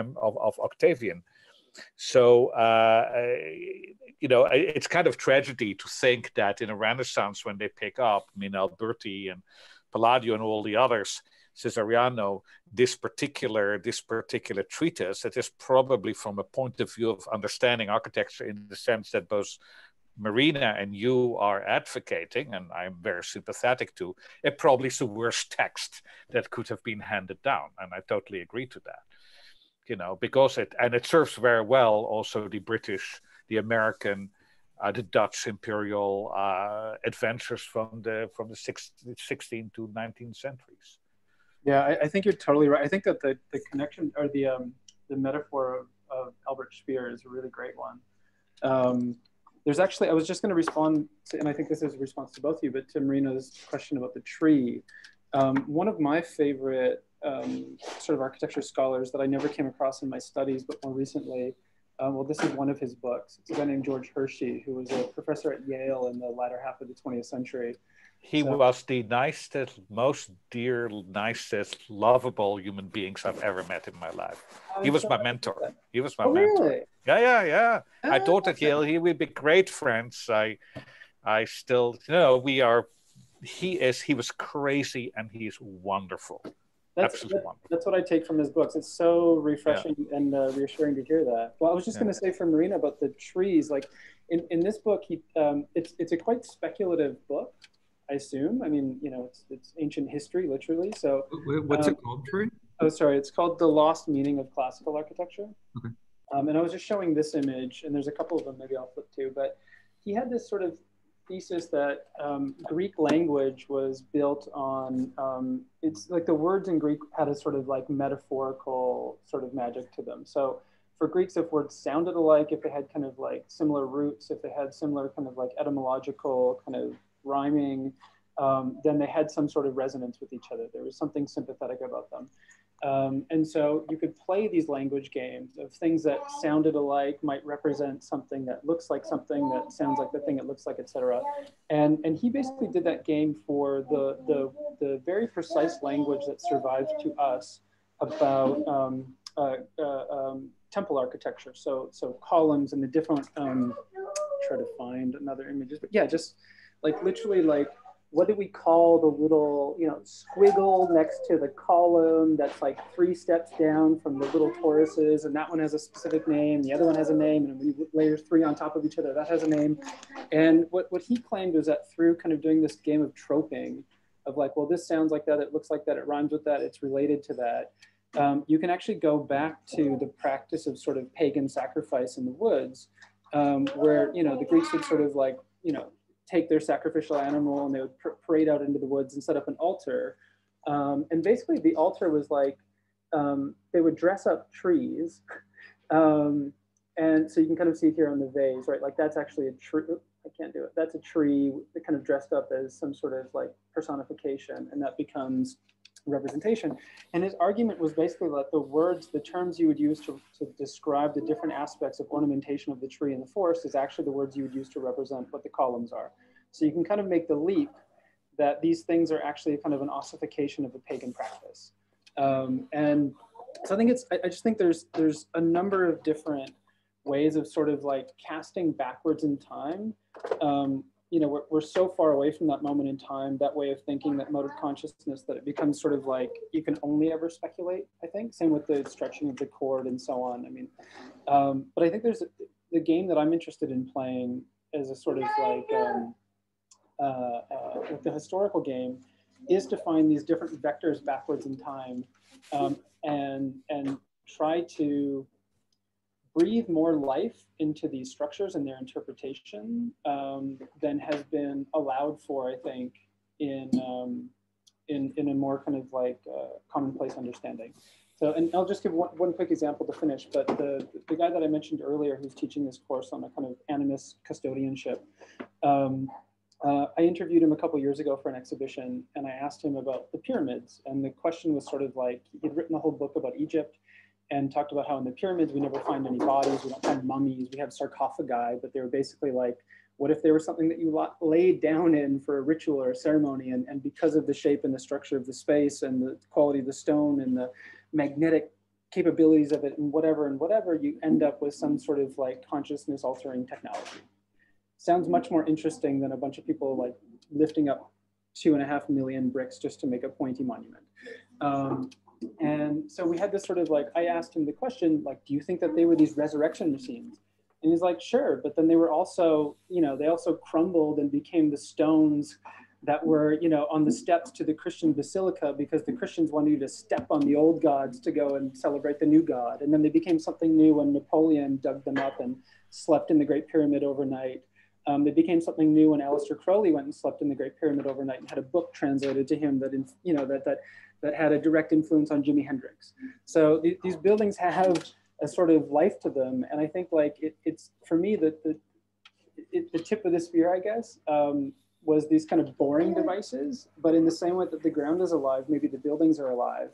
Octavian. So, it's kind of tragedy to think that in a Renaissance, when they pick up, Alberti and Palladio and all the others, Cesariano, this particular treatise, that is probably from a point of view of understanding architecture in the sense that both Marina and you are advocating, and I'm very sympathetic to, it probably is the worst text that could have been handed down. And I totally agree to that. Because it serves very well also the British, the American, the Dutch imperial adventures from the 16th to 19th centuries. Yeah, I think you're totally right. I think that the connection or the metaphor of Albert Speer is a really great one. There's actually, I was just going to respond to, and I think this is a response to both of you, but to Marina's question about the tree. One of my favorite sort of architecture scholars that I never came across in my studies, but more recently, this is one of his books. It's a guy named George Hershey, who was a professor at Yale in the latter half of the 20th century. He was the nicest, most dear, nicest, lovable human beings I've ever met in my life. He was my mentor. He was my mentor. Really? Yeah. I thought at Yale he would be great friends. I still, he was crazy and he's wonderful. That's what I take from his books. It's so refreshing and reassuring to hear that. Well, I was just going to say for Marina about the trees, like in this book, it's a quite speculative book, I assume. I mean, it's ancient history, literally. So what's it called, Troy? Oh, sorry. It's called The Lost Meaning of Classical Architecture. Okay. And I was just showing this image, and there's a couple of them, maybe I'll flip to, but he had this sort of thesis that Greek language was built on, it's like the words in Greek had a sort of like metaphorical sort of magic to them. So for Greeks, if words sounded alike, if they had kind of like similar roots, if they had similar kind of like etymological kind of rhyming, then they had some sort of resonance with each other. There was something sympathetic about them. And so you could play these language games of things that sounded alike might represent something that looks like something that sounds like the thing it looks like, etc. And he basically did that game for the very precise language that survives to us about temple architecture. So columns and the different, try to find another images, but yeah, just like literally like, what do we call the little, you know, squiggle next to the column that's like 3 steps down from the little toruses, and that one has a specific name, the other one has a name, and when you layer 3 on top of each other, that has a name. And what he claimed was that through kind of doing this game of troping, of like, well, this sounds like that, it looks like that, it rhymes with that, it's related to that, you can actually go back to the practice of sort of pagan sacrifice in the woods, where, you know, the Greeks would sort of like, you know, take their sacrificial animal and they would parade out into the woods and set up an altar. And basically the altar was like, they would dress up trees. And so you can kind of see it here on the vase, right? Like that's actually a tree, I can't do it. That's a tree that kind of dressed up as some sort of like personification, and that becomes representation. And his argument was basically that the words, the terms you would use to describe the different aspects of ornamentation of the tree in the forest is actually the words you would use to represent what the columns are. So you can kind of make the leap that these things are actually kind of an ossification of a pagan practice. And so I think I just think there's a number of different ways of sort of like casting backwards in time. You know, we're so far away from that moment in time, that way of thinking, that mode of consciousness, that it becomes sort of like, you can only ever speculate, I think. Same with the stretching of the chord and so on. I mean, but I think there's the game that I'm interested in playing as a sort of like, with the historical game, is to find these different vectors backwards in time, and try to breathe more life into these structures and their interpretation than has been allowed for, I think, in a more kind of like commonplace understanding. So, and I'll just give one quick example to finish, but the guy that I mentioned earlier who's teaching this course on a kind of animist custodianship, I interviewed him a couple years ago for an exhibition, and I asked him about the pyramids. And the question was sort of like, he'd written a whole book about Egypt and talked about how in the pyramids, we never find any bodies, we don't find mummies, we have sarcophagi, but they were basically like, what if there was something that you laid down in for a ritual or a ceremony, and because of the shape and the structure of the space and the quality of the stone and the magnetic capabilities of it and whatever, you end up with some sort of like consciousness altering technology. Sounds much more interesting than a bunch of people like lifting up 2.5 million bricks just to make a pointy monument. And so we had this sort of like, I asked him the question, like, do you think that they were these resurrection machines? And he's like, sure, but then they were also, you know, they also crumbled and became the stones that were, you know, on the steps to the Christian basilica, because the Christians wanted you to step on the old gods to go and celebrate the new god. And then they became something new when Napoleon dug them up and slept in the Great Pyramid overnight. They became something new when Aleister Crowley went and slept in the Great Pyramid overnight and had a book translated to him that, you know, that had a direct influence on Jimi Hendrix. So these buildings have a sort of life to them. And I think like it's, for me, the tip of the spear, I guess, was these kind of boring devices, but in the same way that the ground is alive, maybe the buildings are alive.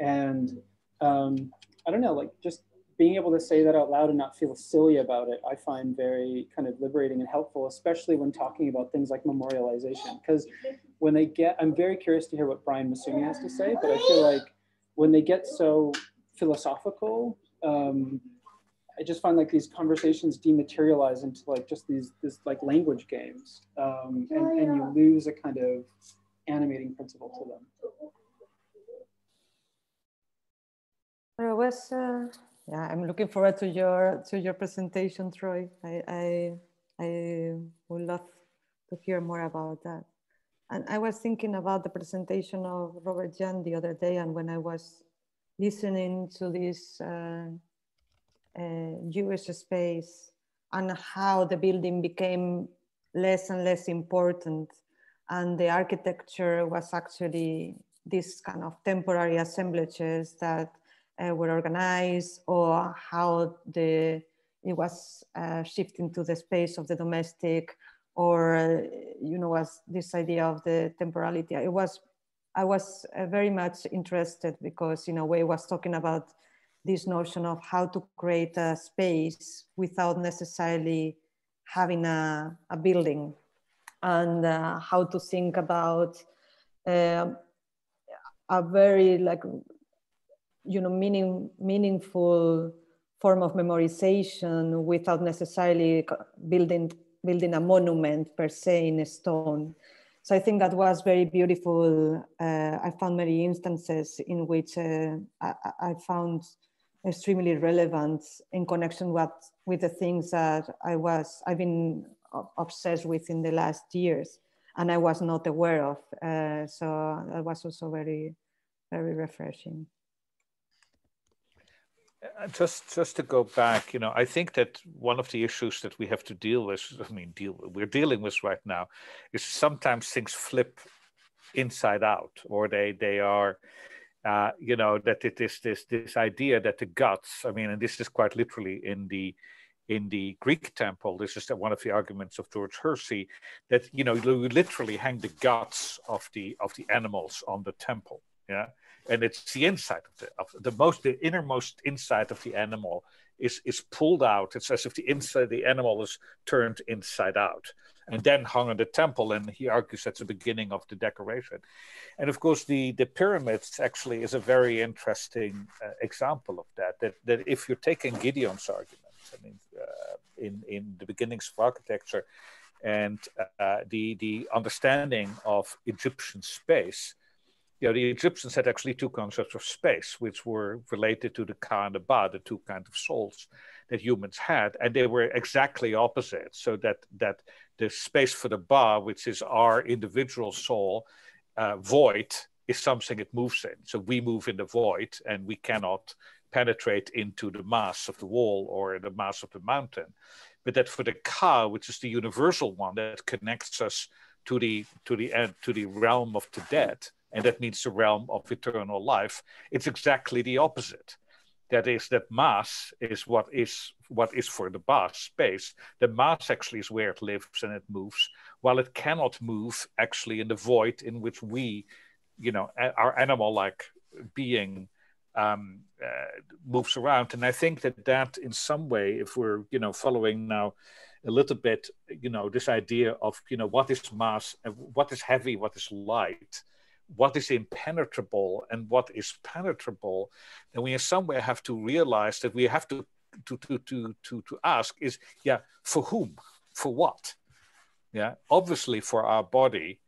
And I don't know, like just being able to say that out loud and not feel silly about it, I find very kind of liberating and helpful, especially when talking about things like memorialization. Because when they get, I'm very curious to hear what Brian Masumi has to say, but I feel like when they get so philosophical, I just find like these conversations dematerialize into like just this like language games, and you lose a kind of animating principle to them. Yeah, I'm looking forward to your presentation, Troy. I would love to hear more about that. And I was thinking about the presentation of Robert Jan the other day, and when I was listening to this Jewish space and how the building became less and less important, and the architecture was actually this kind of temporary assemblages that were organized, or how it was shifting to the space of the domestic, or was this idea of the temporality. I was very much interested because in a way was talking about this notion of how to create a space without necessarily having a building, and how to think about a very meaningful form of memorization without necessarily building a monument per se in stone. So I think that was very beautiful. I found many instances in which I found extremely relevant in connection with the things that I've been obsessed with in the last years, and I was not aware of. So that was also very, very refreshing. Just to go back, I think that one of the issues that we have to deal with, we're dealing with right now, is sometimes things flip inside out, or they are, that it is this idea that the guts, and this is quite literally in the Greek temple, this is one of the arguments of George Hersey, that you literally hang the guts of the animals on the temple, yeah. And it's the inside of the innermost inside of the animal is pulled out. It's as if the animal is turned inside out and then hung on the temple. And he argues that's the beginning of the decoration. And of course, the pyramids actually is a very interesting example of that if you're taking Gideon's argument, in the beginnings of architecture and the understanding of Egyptian space, the Egyptians had actually two concepts of space, which were related to the Ka and the Ba, the two kinds of souls that humans had, and they were exactly opposite. So that the space for the Ba, which is our individual soul, void, is something it moves in. So we move in the void, and we cannot penetrate into the mass of the wall or the mass of the mountain. But that for the Ka, which is the universal one that connects us to the realm of the dead, and that means the realm of eternal life, it's exactly the opposite. That is, that mass is what is for the Ba, space. The mass actually is where it lives and it moves, while it cannot move actually in the void in which we, our animal-like being moves around. And I think that in some way, if we're, following now a little bit, this idea of, what is mass, what is heavy, what is light, what is impenetrable and what is penetrable, and we in some way have to realize that we have to ask is, for whom, for what? Yeah, obviously for our body,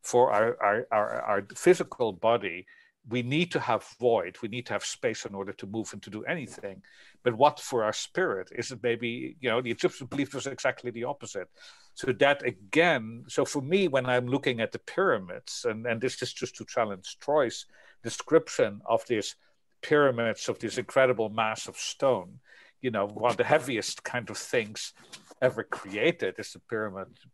for our physical body, we need to have void, we need to have space in order to move and to do anything. But what for our spirit? Is it maybe, the Egyptian belief was exactly the opposite. So that again, so for me, when I'm looking at the pyramids, and this is just to challenge Troy's description of these pyramids, of this incredible mass of stone, one of the heaviest kind of things ever created is the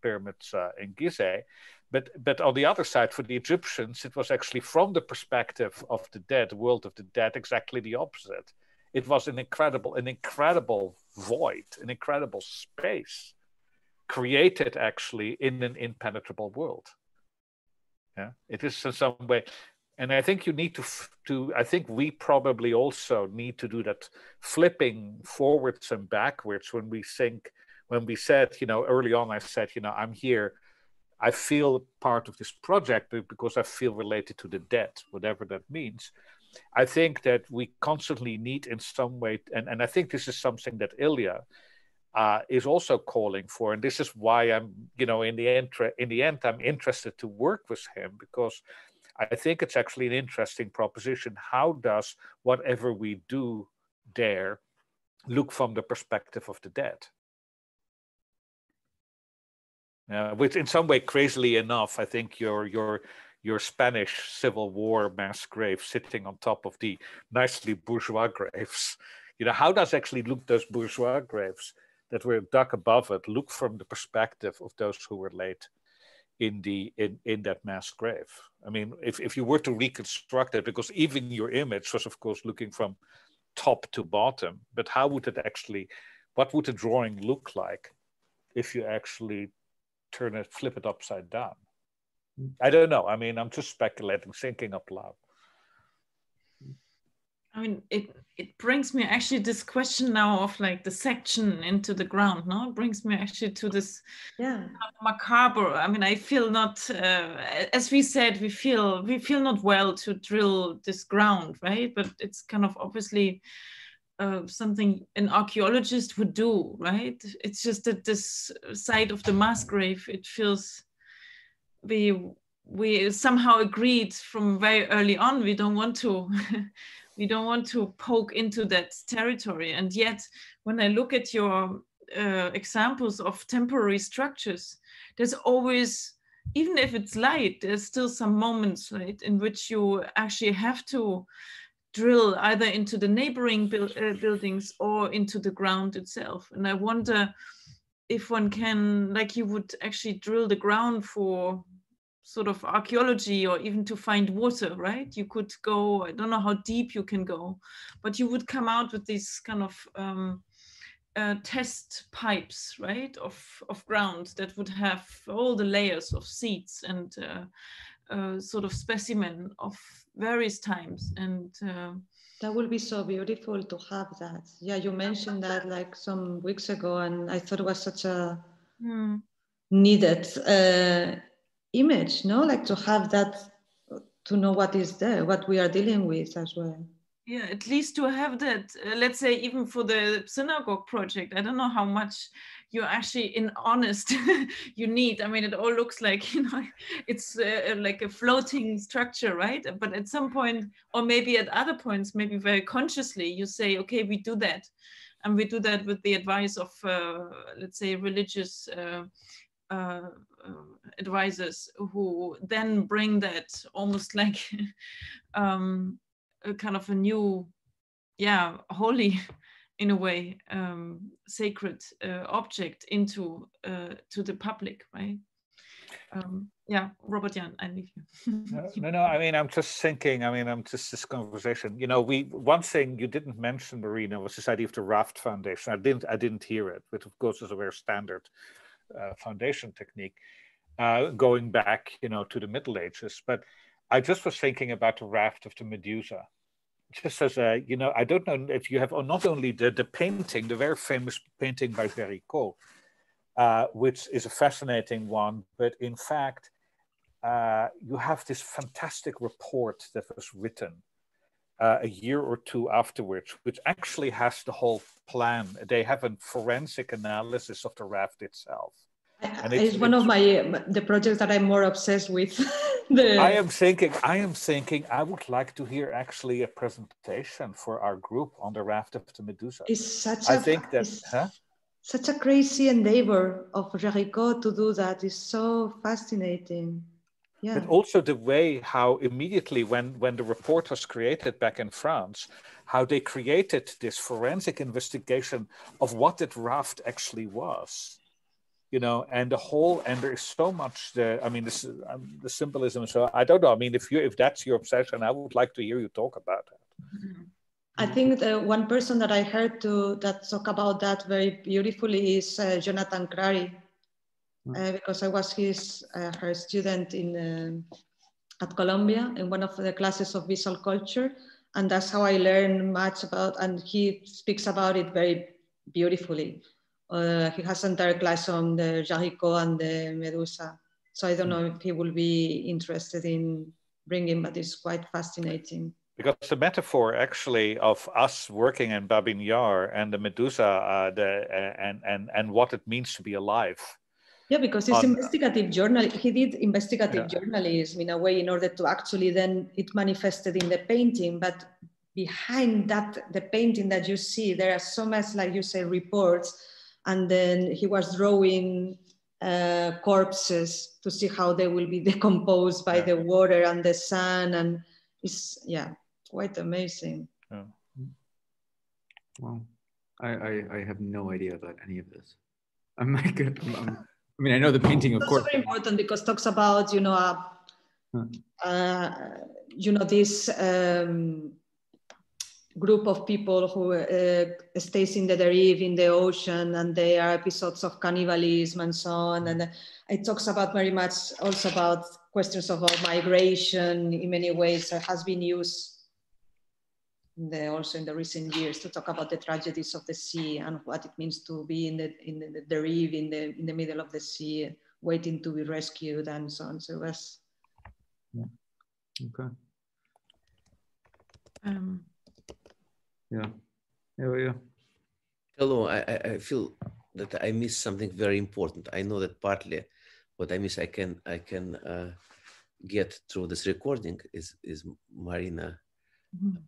pyramids in Gizeh. But on the other side, for the Egyptians, it was actually from the perspective of the dead, the world of the dead, exactly the opposite. It was an incredible void, an incredible space, created actually in an impenetrable world. Yeah, it is in some way, and I think you need to. I think we probably also need to do that flipping forwards and backwards when we think. When we said, early on, I said, I'm here. I feel part of this project because I feel related to the dead, whatever that means. I think that we constantly need in some way, and I think this is something that Ilya is also calling for, and this is why I'm, in the end, I'm interested to work with him, because I think it's actually an interesting proposition. How does whatever we do there look from the perspective of the dead? Which in some way, crazily enough, I think your your Spanish Civil War mass grave sitting on top of the nicely bourgeois graves. You know, how does actually look those bourgeois graves that were dug above it look from the perspective of those who were laid in that mass grave? I mean, if you were to reconstruct it, because even your image was of course looking from top to bottom, but how would it actually, what would the drawing look like if you actually flip it upside down? I don't know. I mean, I'm just speculating, thinking up loud. I mean, it brings me actually this question now of like the section into the ground. No, it brings me actually to this macabre. I mean, I feel not, as we said, we feel not well to drill this ground, right? But it's kind of obviously something an archaeologist would do, right? It's just that this side of the mass grave, it feels we somehow agreed from very early on we don't want to we don't want to poke into that territory. And yet when I look at your examples of temporary structures, there's always, even if it's light, there's still some moments, right, in which you actually have to drill either into the neighboring buildings or into the ground itself. And I wonder if one can, like you would actually drill the ground for sort of archaeology or even to find water, right? You could go, I don't know how deep you can go, but you would come out with these kind of test pipes, right, of ground that would have all the layers of seeds and sort of specimen of various times. And that would be so beautiful to have that. Yeah, you mentioned that like some weeks ago, and I thought it was such a needed image, no? Like to have that, to know what is there, what we are dealing with as well. Yeah, at least to have that, let's say even for the synagogue project, I don't know how much you're actually in honest you need. I mean, it all looks like, you know, it's like a floating structure, right? But at some point, or maybe at other points, maybe very consciously, you say, okay, we do that. And we do that with the advice of, let's say, religious advisors who then bring that almost like a kind of a new, holy, in a way, sacred object into to the public, right? Robert Jan, I leave you. No. I mean, I'm just thinking. I mean, this conversation. You know, one thing you didn't mention, Marina, was this idea of the raft foundation. I didn't hear it, which of course is a very standard foundation technique, going back, you know, to the Middle Ages. But I just was thinking about the raft of the Medusa. Just as a, you know, I don't know if you have not only the painting, the very famous painting by Géricault, which is a fascinating one, but in fact, you have this fantastic report that was written a year or two afterwards, which actually has the whole plan. They have a forensic analysis of the raft itself. And it's one of the projects that I'm more obsessed with. I am thinking I would like to hear actually a presentation for our group on the raft of the Medusa. It's such a crazy endeavor of Géricault to do that. Is so fascinating. Yeah. But also the way how immediately when the report was created back in France, how they created this forensic investigation of what that raft actually was, you know, and there is so much there. I mean, the symbolism. So I don't know. I mean, if that's your obsession, I would like to hear you talk about that. I think the one person that I heard that talk about that very beautifully is Jonathan Crary. Because I was her student at Columbia in one of the classes of visual culture, and that's how I learned much about. And he speaks about it very beautifully. He has an entire class on the Géricault and the Medusa, so I don't know if he will be interested in bringing, but it's quite fascinating. Because the metaphor actually of us working in Babin Yar and the Medusa, and what it means to be alive. Yeah, because it's investigative journal. He did investigative journalism in a way in order to actually then it manifested in the painting. But behind that, the painting that you see, there are so much, like you say, reports. And then he was drawing corpses to see how they will be decomposed by the water and the sun, and it's quite amazing. Yeah. Wow, I have no idea about any of this. I'm like, I mean, I know the painting, of course. It's very important because it talks about, this group of people who stays in the derive in the ocean, and there are episodes of cannibalism and so on. And it talks about very much also about questions of migration in many ways. It has been used also in the recent years to talk about the tragedies of the sea and what it means to be in the derive in the middle of the sea, waiting to be rescued and so on. So it was. Okay. Yeah. Hello, I feel that I missed something very important. I know that partly what I miss I can get through this recording is Marina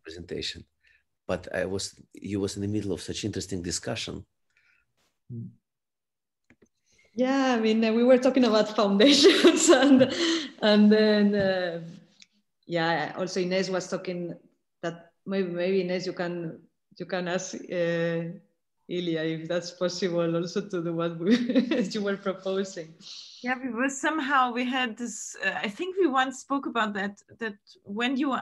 presentation, but you was in the middle of such interesting discussion. Yeah, I mean, we were talking about foundations and then also Inés was talking that maybe Inés you can ask Ilya if that's possible also to do what you were proposing. Yeah, we had this, I think we once spoke about that when you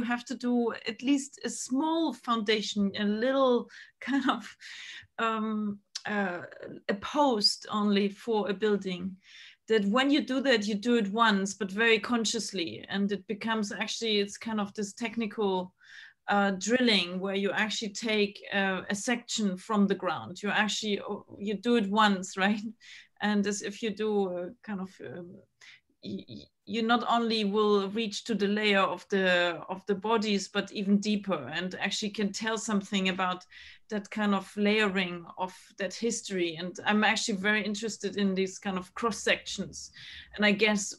have to do at least a small foundation, a little kind of a post only for a building, that when you do that, you do it once, but very consciously. And it becomes it's kind of this technical drilling where you actually take a section from the ground. You do it once, right? And as if you do you not only will reach to the layer of the bodies, but even deeper, and actually can tell something about that kind of layering of that history. And I'm actually very interested in these kind of cross sections. And I guess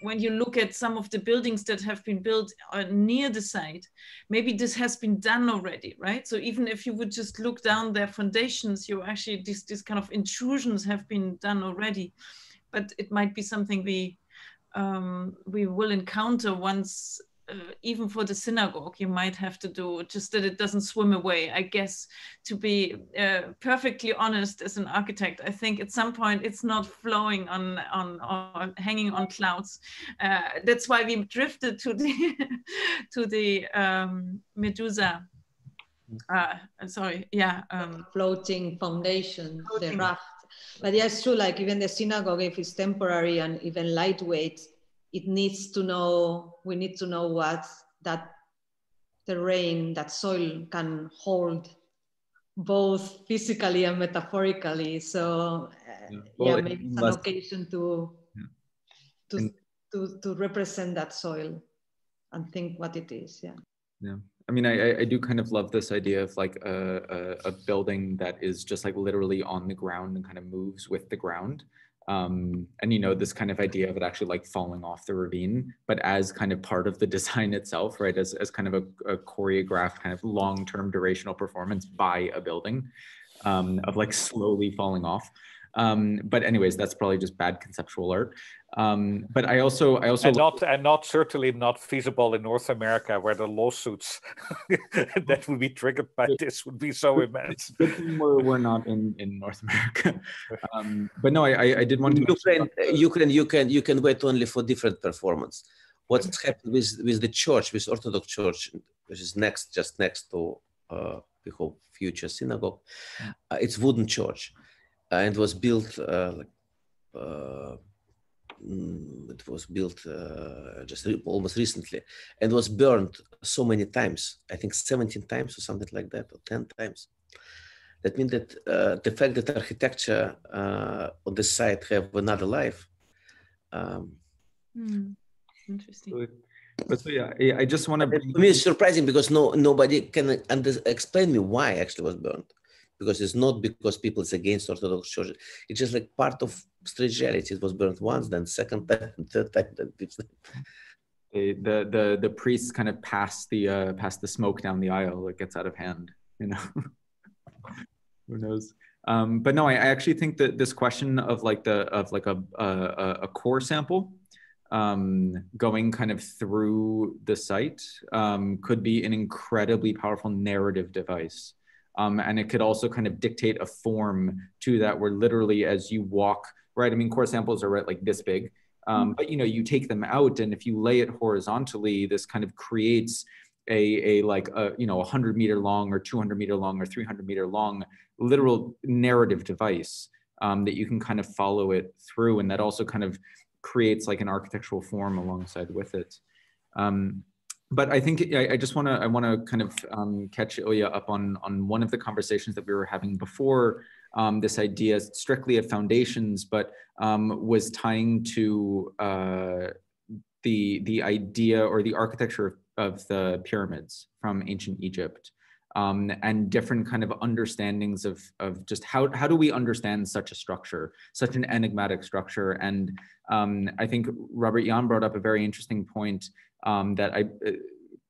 when you look at some of the buildings that have been built near the site, maybe this has been done already, right? So even if you would just look down their foundations, you actually, these kind of intrusions have been done already. But it might be something we will encounter once, even for the synagogue, you might have to do, just that it doesn't swim away. I guess, to be perfectly honest as an architect, I think at some point it's not flowing on hanging on clouds. That's why we drifted to the Medusa. Floating foundation, the raft. But yeah, it's true, like even the synagogue, if it's temporary and even lightweight, we need to know what that terrain, that soil can hold, both physically and metaphorically. So maybe it's an occasion to represent that soil and think what it is. Yeah. I mean, I do kind of love this idea of like a building that is just like literally on the ground and kind of moves with the ground. And, this kind of idea of it actually like falling off the ravine, but as kind of part of the design itself, right? As kind of a choreographed kind of long-term durational performance by a building of like slowly falling off. But anyways, that's probably just bad conceptual art. But I also certainly not feasible in North America, where the lawsuits that would be triggered by this would be so immense. Good thing we're not in North America. But no, I did want to. You can wait only for different performance. What's happened with the church, with Orthodox Church, which is just next to the whole future synagogue? It's wooden church. And it was built just almost recently, and was burned so many times. I think 17 times or something like that, or 10 times. That means that the fact that architecture on this site have another life. Interesting. But so I just want to. For me, it's surprising because nobody can explain me why actually was burned. Because it's not because people is against Orthodox Church. It's just like part of strange reality. It was burned once, then second time, third time, then fifth time. The priests kind of pass the smoke down the aisle. It gets out of hand. Who knows? But no, I actually think that this question of like a core sample going kind of through the site could be an incredibly powerful narrative device. And it could also kind of dictate a form to that, where literally as you walk, right? I mean, core samples are right like this big, but you know, you take them out, and if you lay it horizontally, this kind of creates a 100-meter long or 200-meter long or 300-meter long literal narrative device that you can kind of follow it through, and that also kind of creates like an architectural form alongside with it. But I think I want to kind of catch Ilya up on one of the conversations that we were having before, this idea strictly of foundations, but was tying to the idea or the architecture of the pyramids from ancient Egypt, and different kind of understandings of just how do we understand such a structure, such an enigmatic structure. And I think Robert Jan brought up a very interesting point that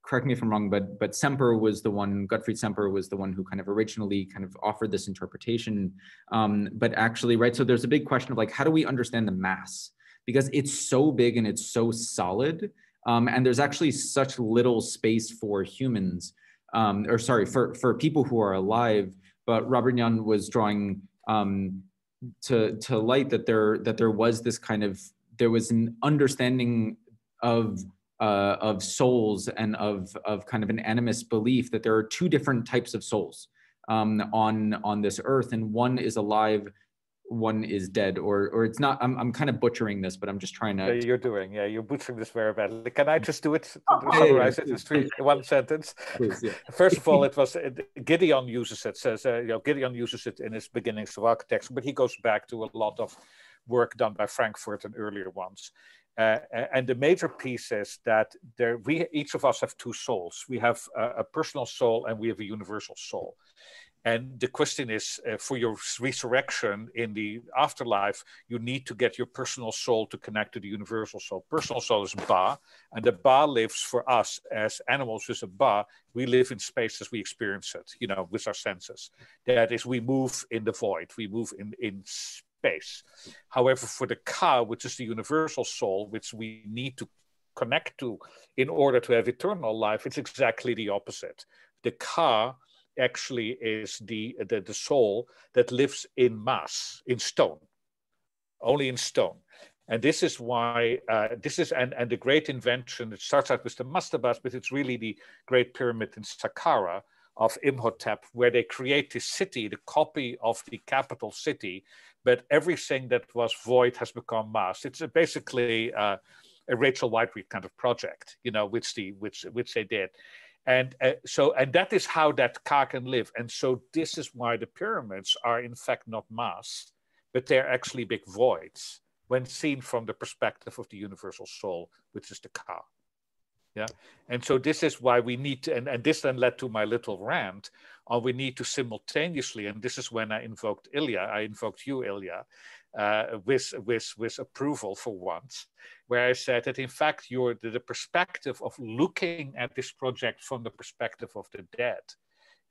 correct me if I'm wrong, but Semper was the one, Gottfried Semper was the one who kind of originally kind of offered this interpretation. But actually, right, so there's a big question of like, how do we understand the mass? Because it's so big and it's so solid, and there's actually such little space for humans, for people who are alive. But Robert Jan was drawing to light that there was this kind of, there was an understanding of souls and of kind of an animist belief that there are two different types of souls on this earth, and one is alive, one is dead, or it's not. I'm kind of butchering this, but I'm just trying to. You're butchering this very badly. Can I just do it? Summarize it in one sentence. Please, yeah. First of all, it was Gideon uses it. Says Gideon uses it in his beginnings of architecture, but he goes back to a lot of work done by Frankfurt and earlier ones. And the major piece is that we each of us have two souls. We have a personal soul and we have a universal soul. And the question is, for your resurrection in the afterlife, you need to get your personal soul to connect to the universal soul. Personal soul is Ba, and the Ba lives for us as animals with a Ba. We live in space as we experience it, you know, with our senses. That is, we move in the void, we move in space. However, for the Ka, which is the universal soul, which we need to connect to in order to have eternal life, it's exactly the opposite. The Ka actually is the soul that lives in mass, in stone, only in stone. And this is why, and the great invention, it starts out with the mastabas, but it's really the Great Pyramid in Saqqara of Imhotep, where they create this city, the copy of the capital city, but everything that was void has become mass. It's basically a Rachel Whiteread kind of project, you know, which they did. And that is how that Ka can live. And so this is why the pyramids are in fact not mass, but they're actually big voids when seen from the perspective of the universal soul, which is the Ka. Yeah. And so this is why we need to, and this then led to my little rant on we need to simultaneously, and this is when I invoked you, Ilya, with approval for once, where I said that in fact the perspective of looking at this project from the perspective of the dead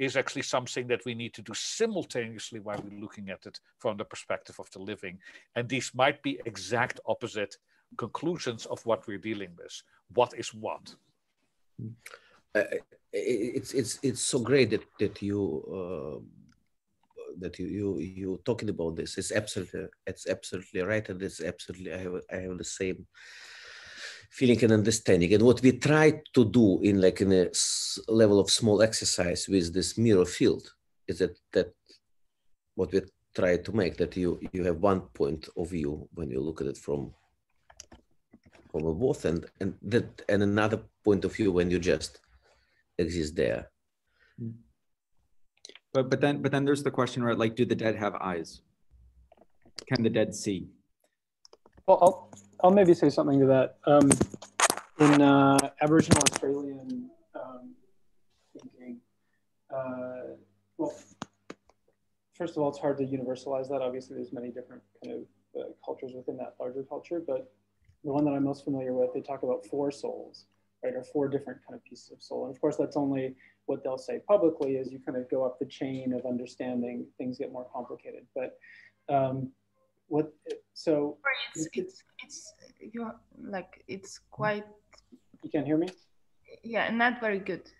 is actually something that we need to do simultaneously while we're looking at it from the perspective of the living. And these might be exact opposite conclusions of what we're dealing with. What is what? It's so great that you talking about this. It's absolutely right, and it's absolutely I have the same feeling and understanding. And what we try to do in a level of small exercise with this mirror field is that what we try to make, that you have one point of view when you look at it from above, and another point of view when you just exist there. But then there's the question, right? Like, do the dead have eyes? Can the dead see? Well, I'll maybe say something to that. In Aboriginal Australian thinking, well, first of all, it's hard to universalize that. Obviously, there's many different kind of cultures within that larger culture, but the one that I'm most familiar with, they talk about four souls. right, or 4 different kind of pieces of soul. And of course, that's only what they'll say publicly. As you kind of go up the chain of understanding, things get more complicated. But it's you're like, it's quite. You can't hear me? Yeah, not very good.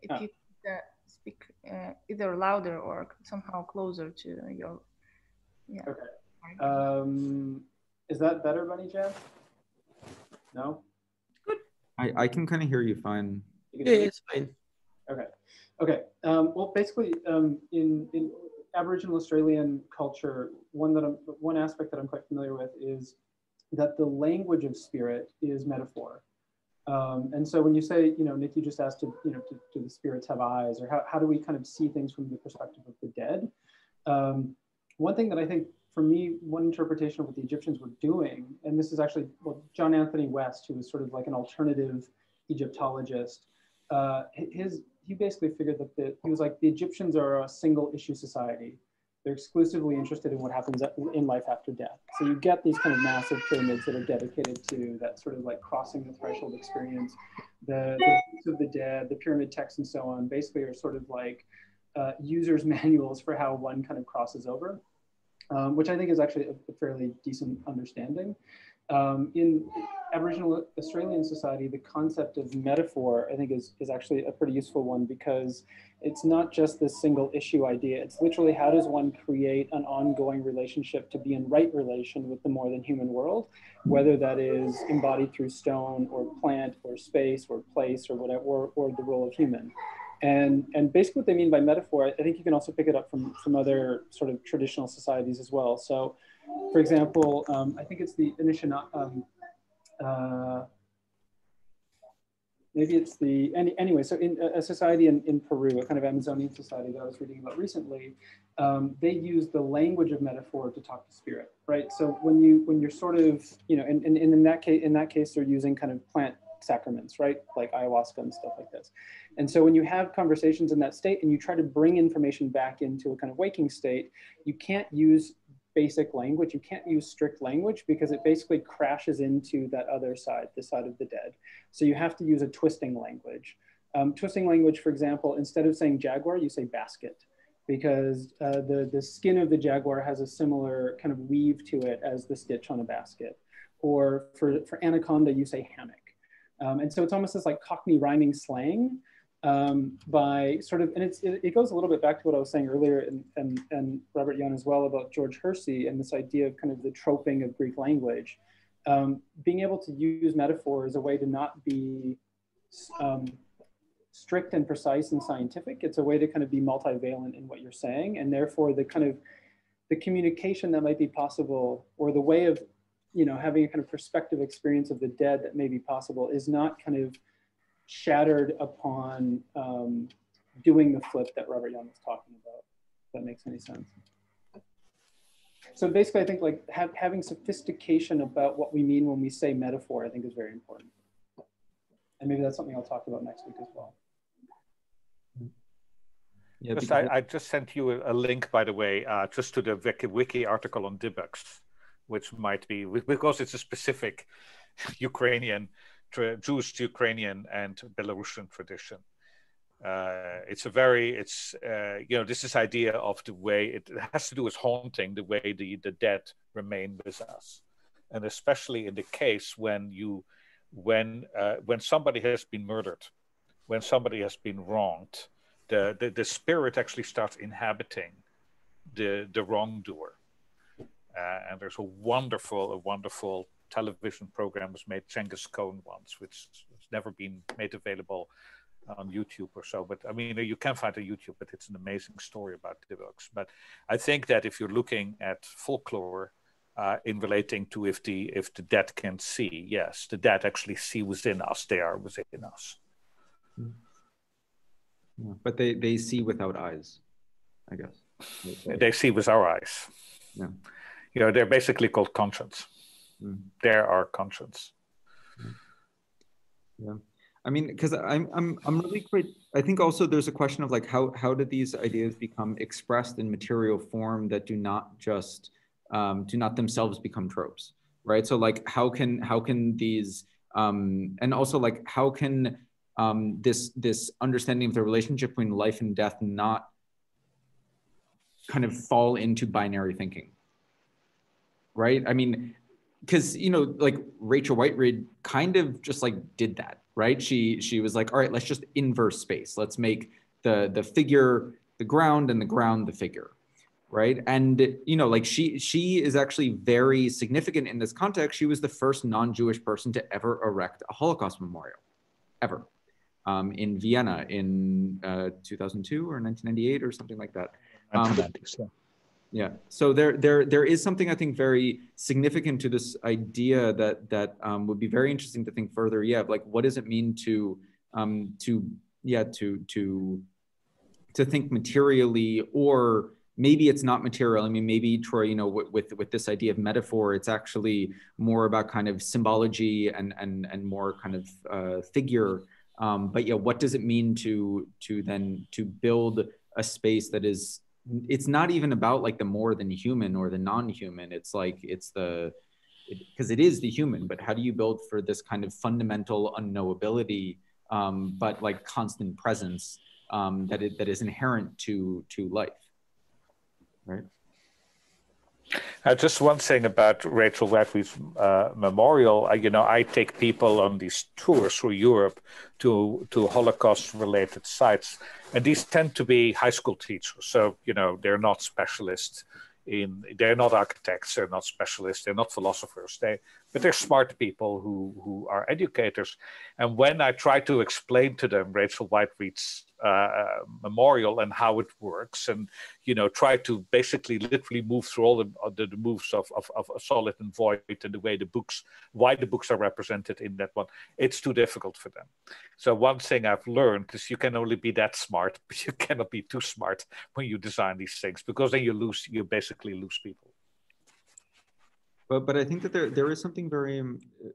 If you speak either louder or somehow closer to your. Yeah. Okay. Is that better, Bunny Jazz? No? Good. I can kind of hear you fine. Yeah, it's fine. Okay. Okay. Well, basically, in Aboriginal Australian culture, one aspect that I'm quite familiar with is that the language of spirit is metaphor. And so when you say, Nick, you just asked, do the spirits have eyes, or how do we kind of see things from the perspective of the dead? One thing that I think, for me, one interpretation of what the Egyptians were doing, and this is actually, John Anthony West, who was sort of like an alternative Egyptologist, he basically figured that he was like, the Egyptians are a single issue society. They're exclusively interested in what happens in life after death. So you get these kind of massive pyramids that are dedicated to that sort of like crossing the threshold experience. The Books of the Dead, the pyramid texts and so on, basically are sort of like user's manuals for how one kind of crosses over, which I think is actually a fairly decent understanding. In Aboriginal Australian society, the concept of metaphor, I think, is actually a pretty useful one, because it's not just this single issue idea. It's literally, how does one create an ongoing relationship to be in right relation with the more than human world, whether that is embodied through stone or plant or space or place or whatever, or the role of human. And basically what they mean by metaphor, I think you can also pick it up from other sort of traditional societies as well. So, for example, I think it's the Anishinaabe, maybe it's the, anyway, so in a society in Peru, a kind of Amazonian society that I was reading about recently, they use the language of metaphor to talk to spirit, right? So when you're sort of, and in that case, they're using kind of plant sacraments, right? Like ayahuasca and stuff like this. And so when you have conversations in that state and you try to bring information back into a kind of waking state, you can't use basic language. You can't use strict language, because it basically crashes into that other side, the side of the dead. So you have to use a twisting language. Twisting language, for example, instead of saying jaguar, you say basket, because the skin of the jaguar has a similar kind of weave to it as the stitch on a basket. Or for anaconda, you say hammock. And so it's almost this like Cockney rhyming slang, by sort of, and it goes a little bit back to what I was saying earlier, and Robert Young as well, about George Hersey and this idea of kind of the troping of Greek language. Being able to use metaphor as a way to not be strict and precise and scientific. It's a way to kind of be multivalent in what you're saying, and therefore the kind of the communication that might be possible, or the way of, having a kind of perspective experience of the dead that may be possible, is not kind of shattered upon doing the flip that Robert Young was talking about, if that makes any sense. So basically, I think like having sophistication about what we mean when we say metaphor, I think is very important. And maybe that's something I'll talk about next week as well. Yeah, I just sent you a link, by the way, just to the wiki article on Dybbuk's, which might be, because it's a specific Ukrainian, Jewish, Ukrainian, and Belarusian tradition. This is idea of the way it has to do with haunting, the way the dead remain with us, and especially in the case when somebody has been murdered, when somebody has been wronged, the spirit actually starts inhabiting the wrongdoer. And there's a wonderful television program was made, Genghis Khan once, which has never been made available on YouTube or so. But I mean, you can find it on YouTube, but it's an amazing story about Dybbuk's. But I think that if you're looking at folklore in relating to if the dead can see, yes, the dead actually see within us. They are within us. Yeah, but they see without eyes, I guess. They see with our eyes. Yeah. They're basically called conscience. They're our conscience. Yeah, I mean, because I'm really great. I think also there's a question of like how do these ideas become expressed in material form that do not just do not themselves become tropes, right? So like how can these And also like, how can this understanding of the relationship between life and death not kind of fall into binary thinking, right? I mean, because, you know, like Rachel Whiteread kind of just like did that, right? She was like, all right, let's just inverse space. Let's make the figure the ground and the ground the figure, right? And, you know, like she is actually very significant in this context. She was the first non-Jewish person to ever erect a Holocaust memorial, ever, in Vienna in 2002 or 1998 or something like that. 1990s, yeah. So there is something I think very significant to this idea that would be very interesting to think further. Yeah, like what does it mean to think materially, or maybe it's not material. I mean, maybe Troy, you know, with this idea of metaphor, it's actually more about kind of symbology and more kind of figure. But yeah, what does it mean to build a space that is, it's not even about like the more than human or the non-human. It's like, because it is the human, but how do you build for this kind of fundamental unknowability, but like constant presence that is inherent to life, right? Just one thing about Rachel Whiteread's memorial. You know, I take people on these tours through Europe to Holocaust-related sites, and these tend to be high school teachers. So, you know, they're not specialists they're not architects, they're not specialists, they're not philosophers, but they're smart people who are educators. And when I try to explain to them Rachel Whiteread's memorial and how it works, and, you know, try to basically literally move through all the moves of solid and void and the way why the books are represented in that one, it's too difficult for them. So one thing I've learned is you can only be that smart, but you cannot be too smart when you design these things, because then you basically lose people. But I think that there is something very,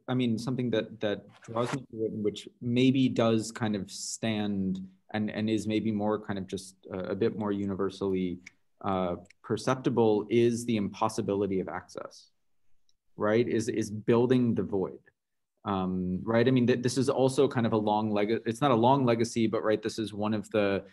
I mean, something that draws me to it, which maybe does kind of stand and is maybe more kind of just a bit more universally perceptible, is the impossibility of access, right? Is building the void, right? I mean, this is also kind of a long legacy. It's not a long legacy, but right, this is one of the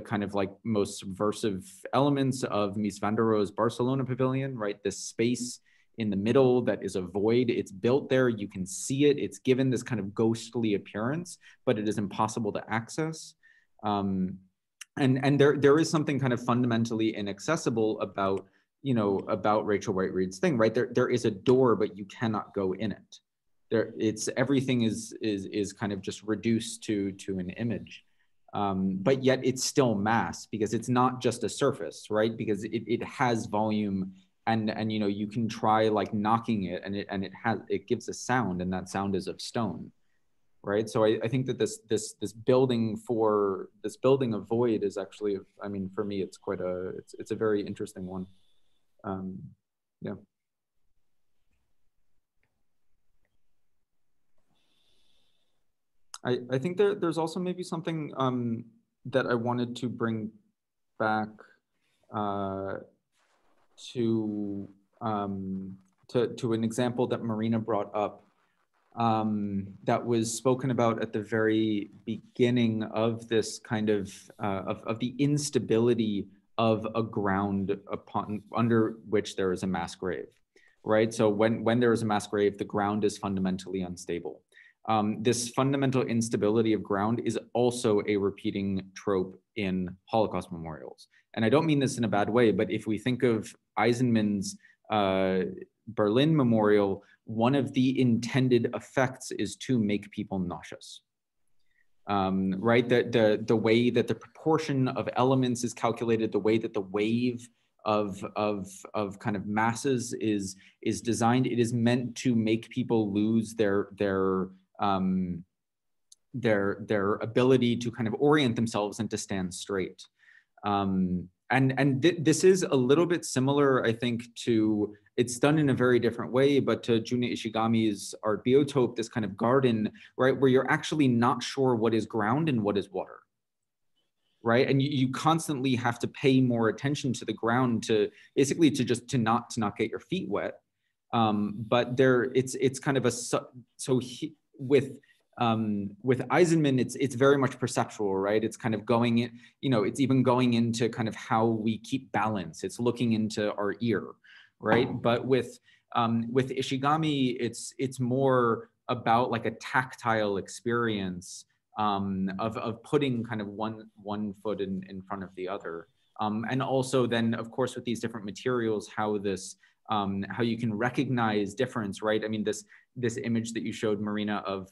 kind of like most subversive elements of Mies van der Rohe's Barcelona pavilion, right? This space in the middle that is a void. It's built there, you can see it, it's given this kind of ghostly appearance, but it is impossible to access. And there is something kind of fundamentally inaccessible about, you know, about Rachel Whiteread's thing, right? There is a door, but you cannot go in it. Everything is kind of just reduced to an image. But yet it's still mass, because it's not just a surface, right? Because it has volume, and you know, you can try like knocking it, and it gives a sound, and that sound is of stone, right? So I think that this building of void is actually, I mean, for me, it's quite it's a very interesting one. Yeah. I think there's also maybe something that I wanted to bring back to an example that Marina brought up, that was spoken about at the very beginning of this kind of the instability of a ground under which there is a mass grave, right? So when there is a mass grave, the ground is fundamentally unstable. This fundamental instability of ground is also a repeating trope in Holocaust memorials. And I don't mean this in a bad way, but if we think of Eisenman's Berlin memorial, one of the intended effects is to make people nauseous. Right? The way that the proportion of elements is calculated, the way that the wave of kind of masses is designed, it is meant to make people lose their ability to kind of orient themselves and to stand straight. This is a little bit similar, I think, to, it's done in a very different way, but to Junya Ishigami's art Biotope, this kind of garden, right, where you're actually not sure what is ground and what is water, right? And you constantly have to pay more attention to the ground, to basically to not get your feet wet. But it's kind of with Eisenman, it's very much perceptual, right? It's kind of going in, it's even going into kind of how we keep balance. It's looking into our ear, right? But with Ishigami, it's more about like a tactile experience of putting kind of one foot in front of the other. And also then, of course, with these different materials, how you can recognize difference, right? I mean, this image that you showed, Marina, of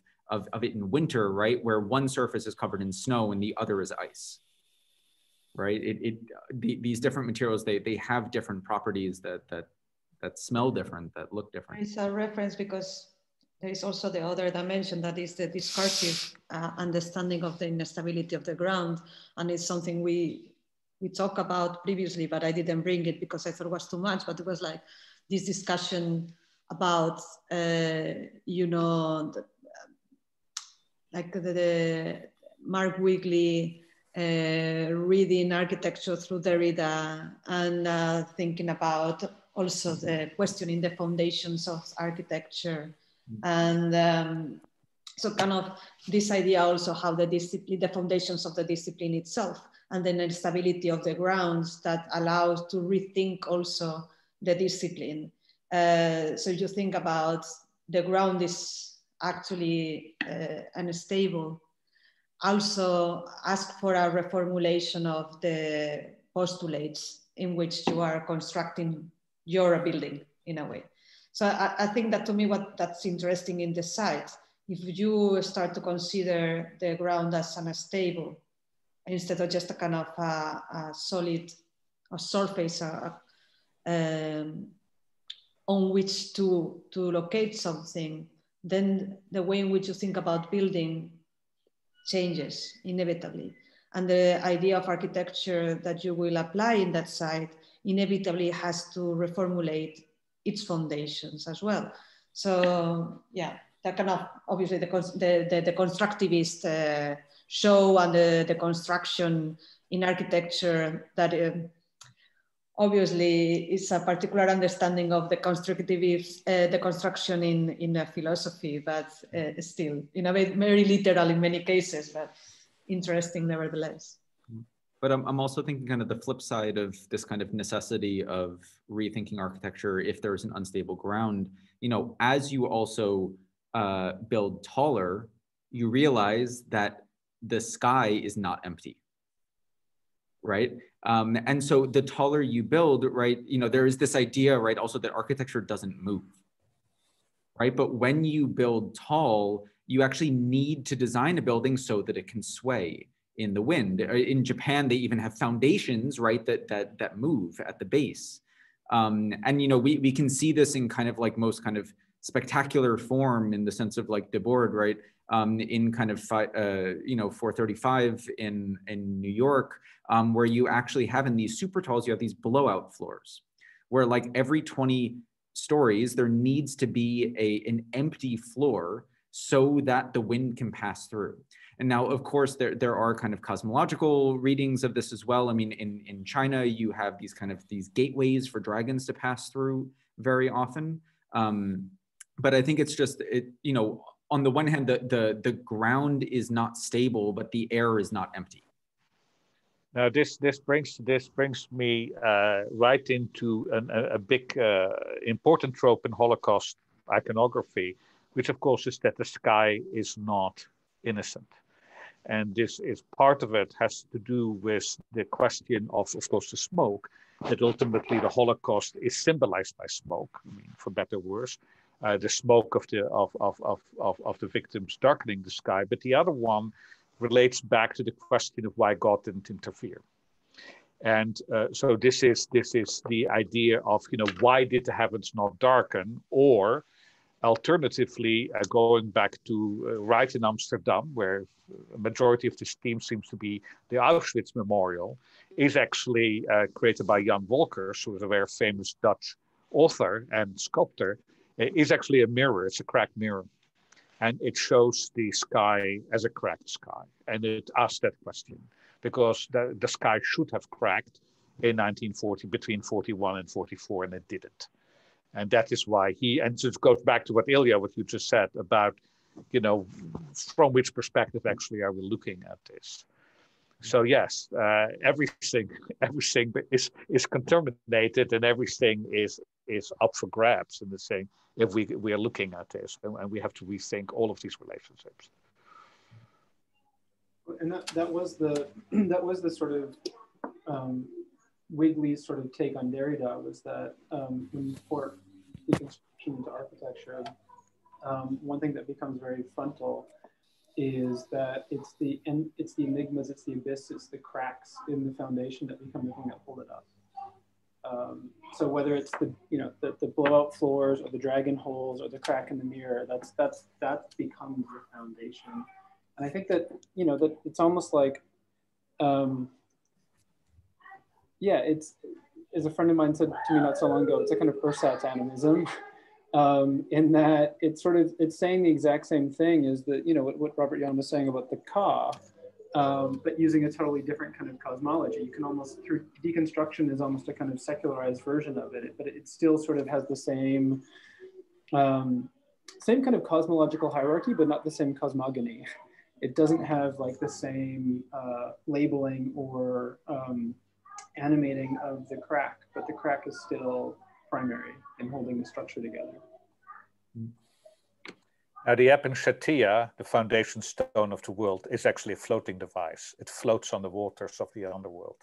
it in winter, right? Where one surface is covered in snow and the other is ice, right? These different materials, they have different properties that smell different, that look different. It's a reference because there is also the other dimension that is the discursive understanding of the instability of the ground. And it's something we talked about previously, but I didn't bring it because I thought it was too much, but it was like this discussion about, the Mark Wigley reading architecture through Derrida and thinking about also the questioning the foundations of architecture. And so kind of this idea also how the foundations of the discipline itself and then the stability of the grounds that allows to rethink also the discipline. So you think about the ground is actually unstable. Also ask for a reformulation of the postulates in which you are constructing your building in a way. So I think that to me, that's interesting in the site, if you start to consider the ground as unstable, instead of just a kind of a solid surface on which to locate something, then the way in which you think about building changes inevitably. And the idea of architecture that you will apply in that site inevitably has to reformulate its foundations as well. So yeah, that kind of obviously the constructivist show and the construction in architecture that obviously is a particular understanding of the constructivist, the construction in philosophy, but still in a way very literal in many cases, but interesting nevertheless. But I'm also thinking kind of the flip side of this kind of necessity of rethinking architecture if there's an unstable ground. As you also build taller, you realize that the sky is not empty, right? And so the taller you build, right, there is this idea, right, also that architecture doesn't move, right? But when you build tall, you actually need to design a building so that it can sway in the wind. In Japan, they even have foundations, right, that move at the base. And we can see this in kind of like most kind of spectacular form in the sense of like Debord, right, in kind of 435 in New York, where you actually have in these super talls, you have these blowout floors, where like every 20 stories there needs to be an empty floor so that the wind can pass through. And now, of course, there are kind of cosmological readings of this as well. I mean, in China, you have these gateways for dragons to pass through very often. But I think it's just, on the one hand, the ground is not stable, but the air is not empty. Now, this brings me right into a big important trope in Holocaust iconography, which of course is that the sky is not innocent. And this is part of it has to do with the question of course, the smoke, that ultimately the Holocaust is symbolized by smoke. I mean, for better or worse, the smoke of the victims darkening the sky. But the other one relates back to the question of why God didn't interfere. And so this is the idea of, why did the heavens not darken? Or alternatively, going back to right in Amsterdam, where a majority of this theme seems to be the Auschwitz Memorial, is actually created by Jan Wolkers, who is a very famous Dutch author and sculptor, is actually a mirror. It's a cracked mirror. And it shows the sky as a cracked sky. And it asks that question, because the sky should have cracked in 1940, between 41 and 44, and it didn't. And that is why and it goes back to what you just said about, from which perspective actually are we looking at this? So yes, everything is contaminated, and everything is up for grabs in the same, if we are looking at this, and we have to rethink all of these relationships. And that was the sort of Wigley's sort of take on Derrida, was that when you port deconstruction into architecture, one thing that becomes very frontal is that it's the enigmas, it's the abyss, it's the cracks in the foundation that become the thing that hold it up. So whether it's the blowout floors or the dragon holes or the crack in the mirror, that becomes the foundation. And I think that that it's almost like, it's, as a friend of mine said to me not so long ago, it's a kind of ersatz animism. In that it's saying the exact same thing as what Robert Jan was saying about the ka, but using a totally different kind of cosmology. You can almost, through deconstruction, is almost a kind of secularized version of it, but it still sort of has the same kind of cosmological hierarchy, but not the same cosmogony. It doesn't have like the same labeling or animating of the crack, but the crack is still primary in holding the structure together. Now the Ebb and Shatia, the foundation stone of the world, is actually a floating device. It floats on the waters of the underworld.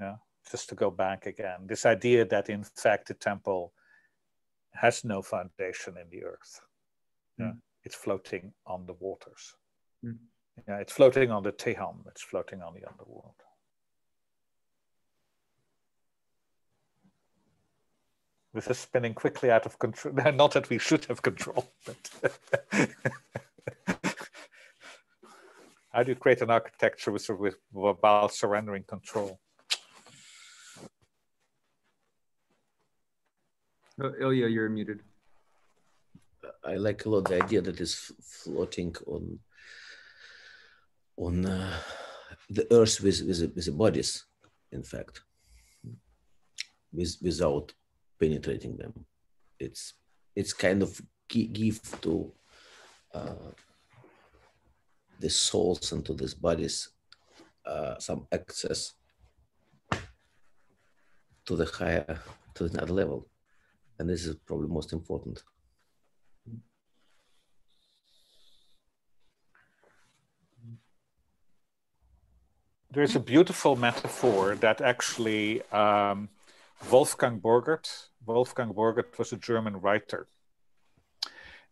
Yeah, just to go back again, this idea that in fact the temple has no foundation in the earth. Yeah, it's floating on the waters. Yeah, it's floating on the Teham. It's floating on the underworld. This is spinning quickly out of control. Not that we should have control, but how do you create an architecture while surrendering control? Oh, Ilya, you're muted. I like a lot the idea that is floating on the earth with the bodies, in fact, without penetrating them. It's kind of give to the souls and to these bodies some access to the higher, to another level, and this is probably most important. There's a beautiful metaphor that actually Wolfgang Borgert was a German writer,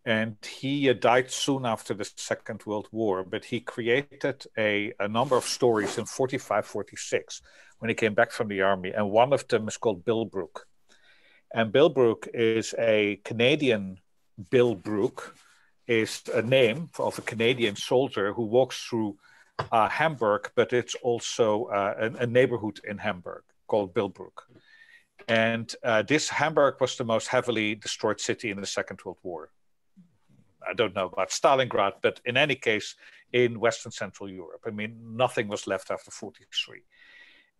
and he died soon after the Second World War, but he created a number of stories in 45, 46 when he came back from the army, and one of them is called Bilbrook. And Bilbrook is a Canadian, Bilbrook is a name of a Canadian soldier who walks through Hamburg, but it's also a neighborhood in Hamburg called Bilbrook. And this Hamburg was the most heavily destroyed city in the Second World War. I don't know about Stalingrad, but in any case, in Western Central Europe. I mean, nothing was left after 43.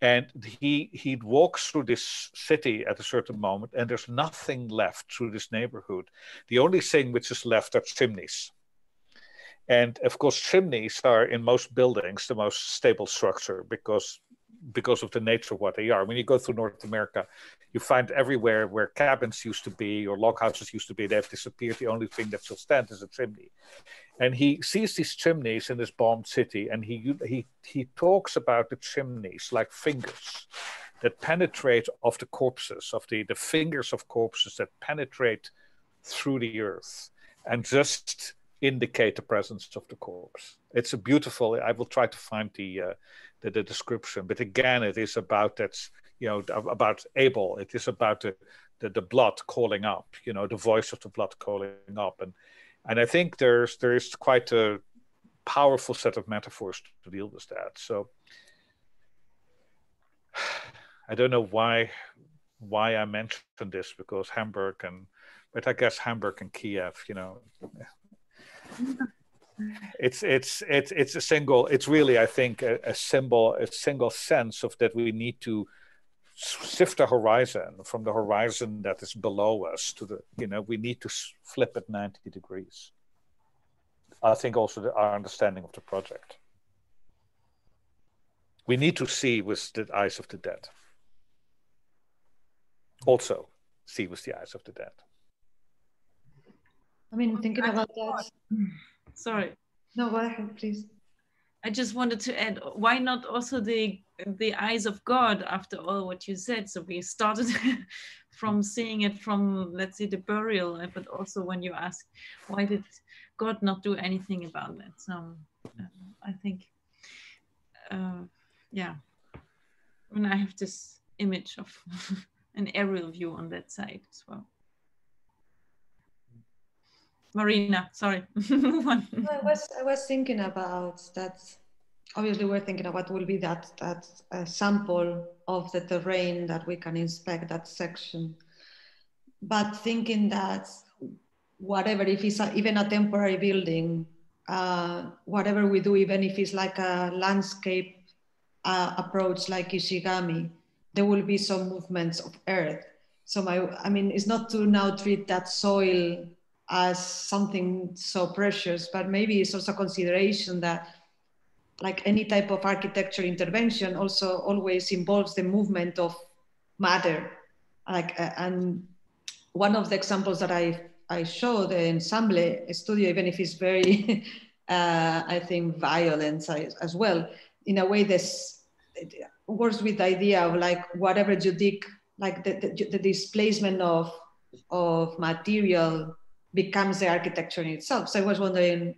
And he walks through this city at a certain moment, and there's nothing left through this neighborhood. The only thing which is left are chimneys. And of course, chimneys are in most buildings the most stable structure because of the nature of what they are. When you go through North America, you find everywhere where cabins used to be or log houses used to be, they have disappeared. The only thing that still stands is a chimney. And he sees these chimneys in this bombed city, and he talks about the chimneys like fingers that penetrate of the corpses, of the fingers of corpses that penetrate through the earth and just indicate the presence of the corpse. It's a beautiful, I will try to find the description, but again, it is about that, about Abel. It is about the blood calling up, the voice of the blood calling up. And I think there is quite a powerful set of metaphors to deal with that. So I don't know why I mentioned this, because but I guess Hamburg and Kiev, it's really, I think, a single sense of that we need to shift the horizon from the horizon that is below us to the, we need to flip it 90 degrees. I think also our understanding of the project. We need to see with the eyes of the dead. Also see with the eyes of the dead. I mean, thinking about that. Sorry. No, go ahead, please. I just wanted to add, why not also the eyes of God after all what you said? So we started from seeing it from, let's say, the burial, but also when you ask, why did God not do anything about that? So I think, yeah, and I have this image of an aerial view on that side as well. Marina, sorry, move on. I was thinking about that. Obviously, we're thinking about what will be that sample of the terrain that we can inspect, that section. But thinking that whatever, if it's even a temporary building, whatever we do, even if it's like a landscape approach like Ishigami, there will be some movements of earth. So I mean, it's not to now treat that soil as something so precious, but maybe it's also a consideration that like any type of architecture intervention also always involves the movement of matter. And one of the examples that I show, the ensemble studio, even if it's very, I think, violent as well, in a way this it works with the idea of like whatever you dig, like the displacement of material becomes the architecture in itself. So I was wondering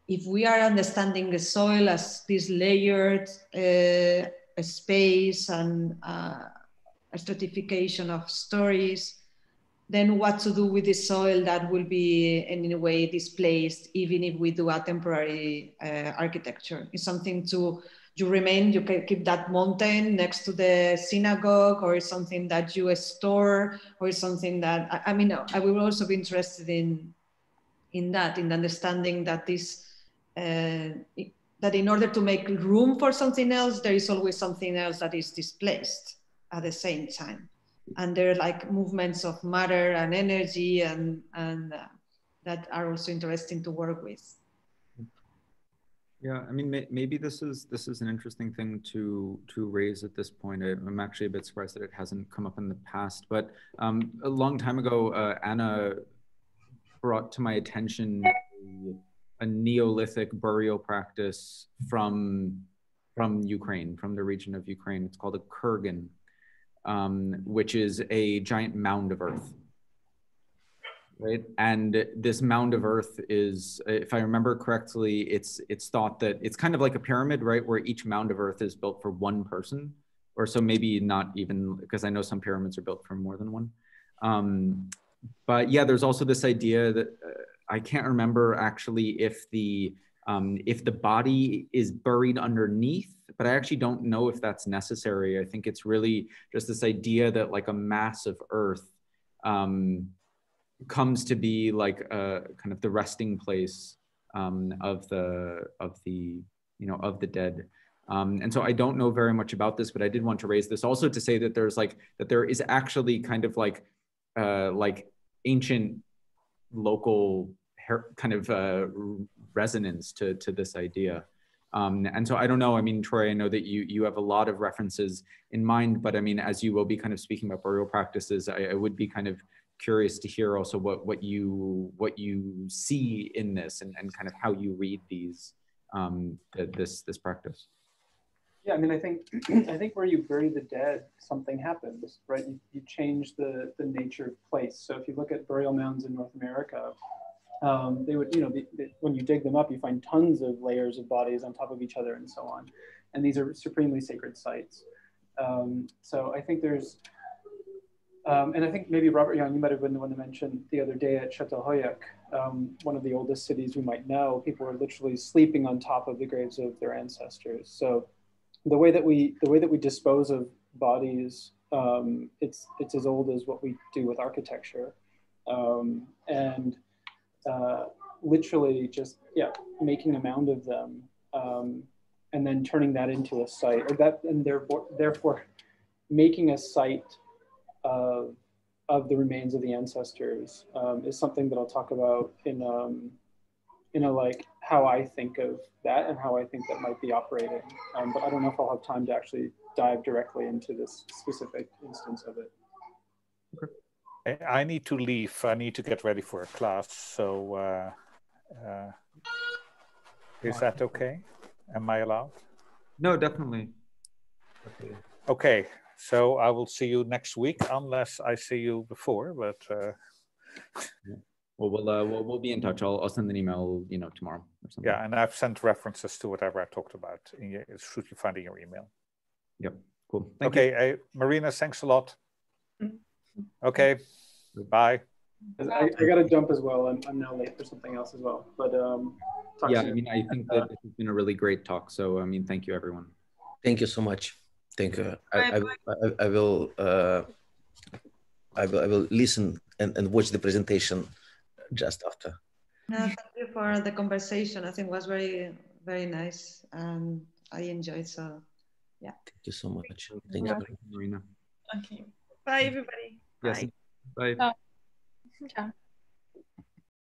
if we are understanding the soil as this layered space and a stratification of stories, then what to do with the soil that will be in a way displaced, even if we do a temporary architecture. It's something you can keep that mountain next to the synagogue, or it's something that you store, or it's something that, I mean, I will also be interested in that, in understanding that that in order to make room for something else, there is always something else that is displaced at the same time. And there are like movements of matter and energy and that are also interesting to work with. Yeah, I mean, maybe this is an interesting thing to raise at this point. I'm actually a bit surprised that it hasn't come up in the past, but a long time ago, Anna brought to my attention a Neolithic burial practice from Ukraine, from the region of Ukraine. It's called a kurgan, which is a giant mound of earth. Right, and this mound of earth is, if I remember correctly, it's thought that it's kind of like a pyramid, right, where each mound of earth is built for one person, or so maybe not even, because I know some pyramids are built for more than one. But yeah, there's also this idea that I can't remember actually if the body is buried underneath, but I actually don't know if that's necessary. I think it's really just this idea that like a mass of earth comes to be like a kind of the resting place of the dead. And so I don't know very much about this, but I did want to raise this also to say that there is actually kind of like ancient local kind of resonance to this idea. And so I don't know, I mean, Troy, I know that you have a lot of references in mind, but I mean, as you will be kind of speaking about burial practices, I would be kind of curious to hear also what you see in this and kind of how you read these this practice. Yeah, I mean, I think where you bury the dead, something happens, right? You change the nature of place. So if you look at burial mounds in North America, they would, when you dig them up, you find tons of layers of bodies on top of each other and so on. And these are supremely sacred sites. So I think there's, and I think maybe Robert Young, you might have been the one to mention the other day at Çatalhöyük, one of the oldest cities we might know, people were literally sleeping on top of the graves of their ancestors. So the way that we dispose of bodies, it's as old as what we do with architecture, and literally just making a mound of them, and then turning that into a site, or that, and therefore making a site of the remains of the ancestors is something that I'll talk about in a like how I think of that and how I think that might be operating. But I don't know if I'll have time to actually dive directly into this specific instance of it. Okay. I need to leave. I need to get ready for a class. So is that okay? Am I allowed? No, definitely. Okay. So I will see you next week, unless I see you before. But well, we'll be in touch. I'll send an email, you know, tomorrow or something. Yeah, and I've sent references to whatever I talked about. Should you find in your email? Yep. Cool. Thank okay, you. Marina, thanks a lot. Okay. Bye. I got to jump as well. I'm now late for something else as well. But yeah, I mean, I think that this has been a really great talk. So I mean, thank you, everyone. Thank you so much. Thank you. I will listen and watch the presentation just after. Thank you for the conversation. I think it was very, very nice. I enjoyed, so yeah. Thank you so much. Thank you, Marina. Okay. Bye, everybody. Yes. Bye. Bye. Ciao. Ciao.